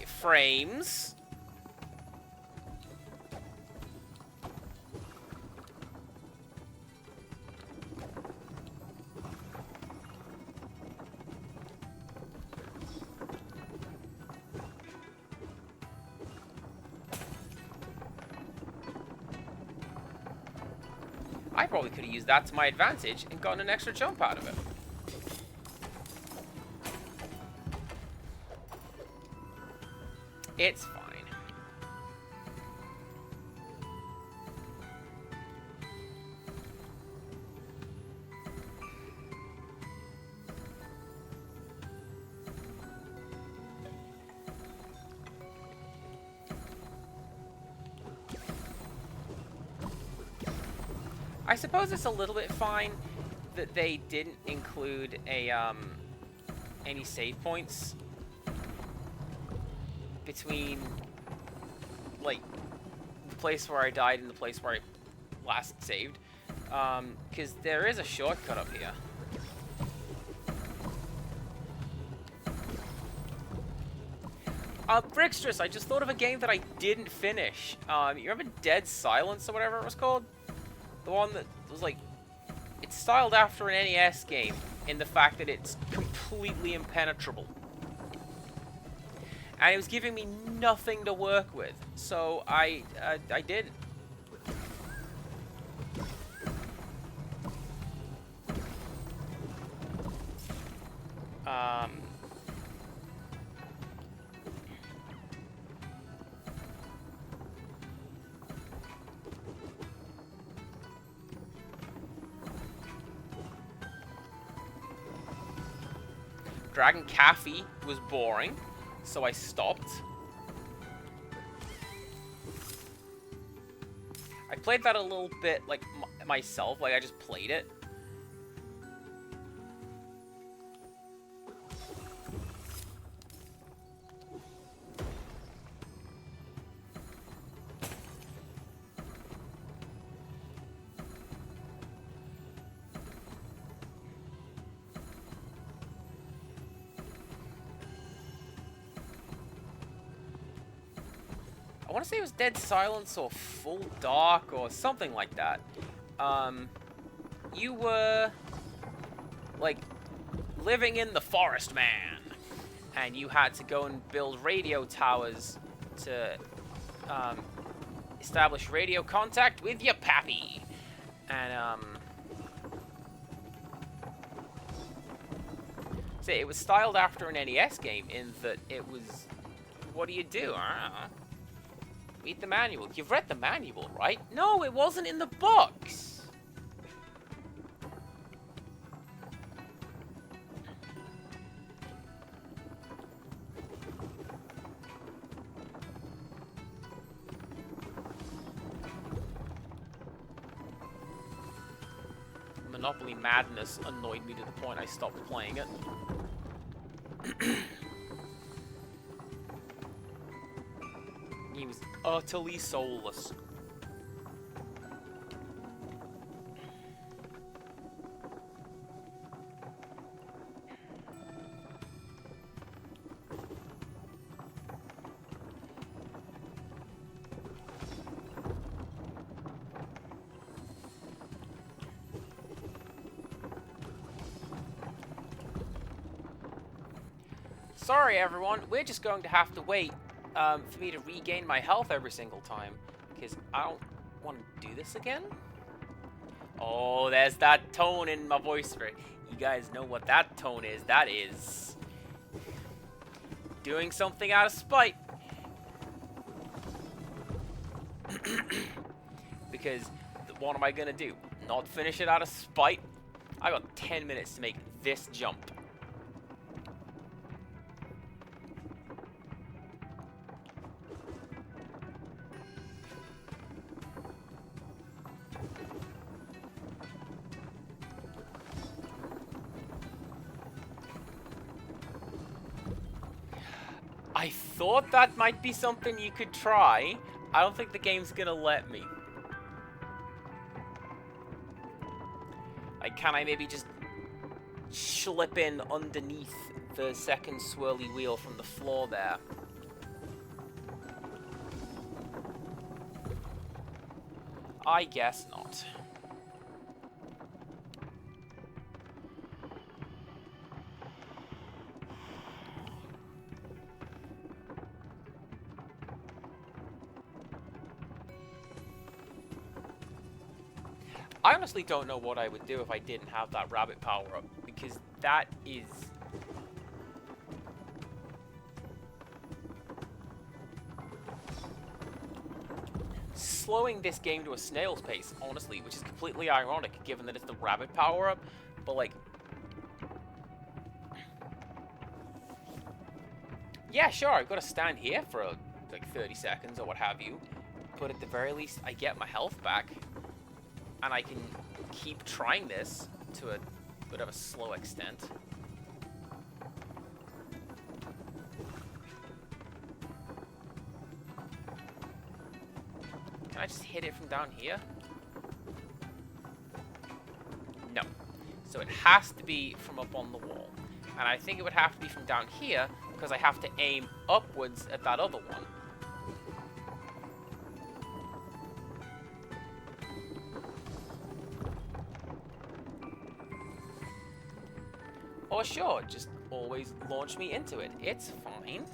Frames. I probably could have used that to my advantage and gotten an extra jump out of it. It's fine. I suppose it's a little bit fine that they didn't include a any save points between, like, the place where I died and the place where I last saved, because there is a shortcut up here. Brickstress, I just thought of a game that I didn't finish. You remember Dead Silence or whatever it was called? The one that was, like, it's styled after an NES game in the fact that it's completely impenetrable. And it was giving me nothing to work with, so I didn't. Dragon Cafe was boring, so I stopped. I played that a little bit, like, myself, like I just played it. I want to say it was Dead Silence or Full Dark or something like that. You were, like, living in the forest, man. And you had to go and build radio towers to establish radio contact with your pappy. And, so it was styled after an NES game in that it was, what do you do? I don't know. Read the manual. You've read the manual, right? No, it wasn't in the books. Monopoly Madness annoyed me to the point I stopped playing it. He was utterly soulless. Sorry everyone, we're just going to have to wait for me to regain my health every single time, because I don't want to do this again. Oh, there's that tone in my voice for it. You guys know what that tone is. That is doing something out of spite. Because what am I going to do? Not finish it out of spite? I got 10 minutes to make this jump. I thought that might be something you could try. I don't think the game's gonna let me. Like, can I maybe just slip in underneath the second swirly wheel from the floor there? I guess not. I honestly don't know what I would do if I didn't have that rabbit power-up, because that is... slowing this game to a snail's pace, honestly, which is completely ironic, given that it's the rabbit power-up, but, like... yeah, sure, I've got to stand here for, like, 30 seconds or what have you, but at the very least, I get my health back. And I can keep trying this to a bit of a slow extent. Can I just hit it from down here? No. So it has to be from up on the wall. And I think it would have to be from down here, because I have to aim upwards at that other one. Or sure, just always launch me into it. It's fine.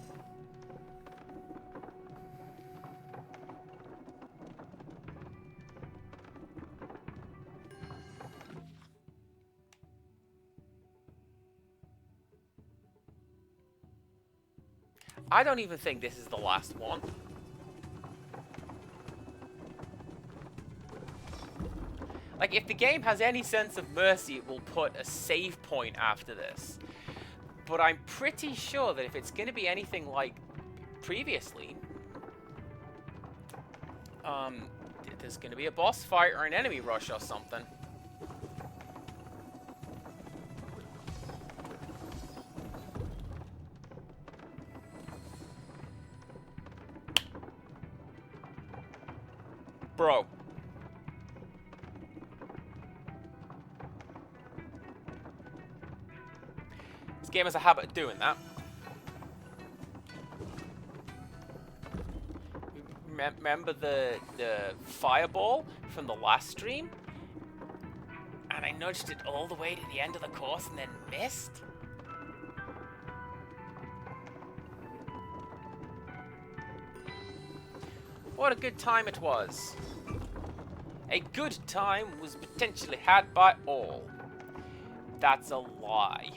I don't even think this is the last one. Like, if the game has any sense of mercy, it will put a save point after this. But I'm pretty sure that if it's going to be anything like previously, there's going to be a boss fight or an enemy rush or something. Bro. This game has a habit of doing that. Remember the fireball from the last stream? And I nudged it all the way to the end of the course and then missed? What a good time it was. A good time was potentially had by all. That's a lie.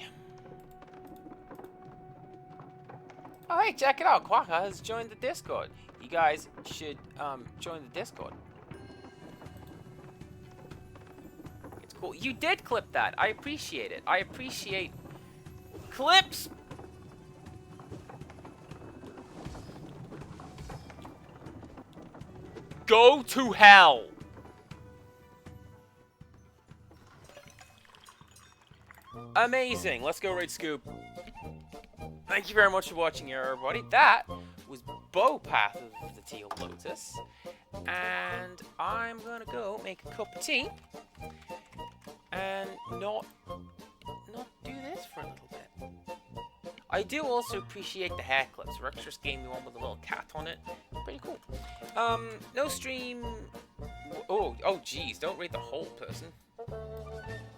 Oh, hey, check it out. Quaka has joined the Discord. You guys should join the Discord. It's cool. You did clip that. I appreciate it. I appreciate clips. Go to hell. Amazing. Let's go raid Scoop. Thank you very much for watching, everybody. That was Bowpath of the Teal Lotus. And I'm gonna go make a cup of tea. And not do this for a little bit. I do also appreciate the hair clips. Rex just gave me one with a little cat on it. Pretty cool. No stream. Oh, geez, don't rate the whole person.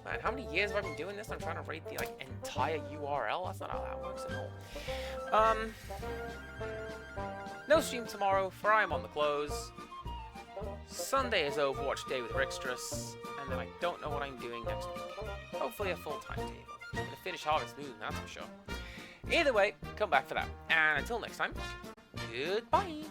Man, how many years have I been doing this? I'm trying to rate the entire URL. That's not how that works at all. No stream tomorrow, for I am on the close. Sunday is Overwatch Day with Rixtress, and then I don't know what I'm doing next week. Hopefully a full timetable. I'm gonna finish Harvest Moon, that's for sure. Either way, come back for that. And until next time, goodbye!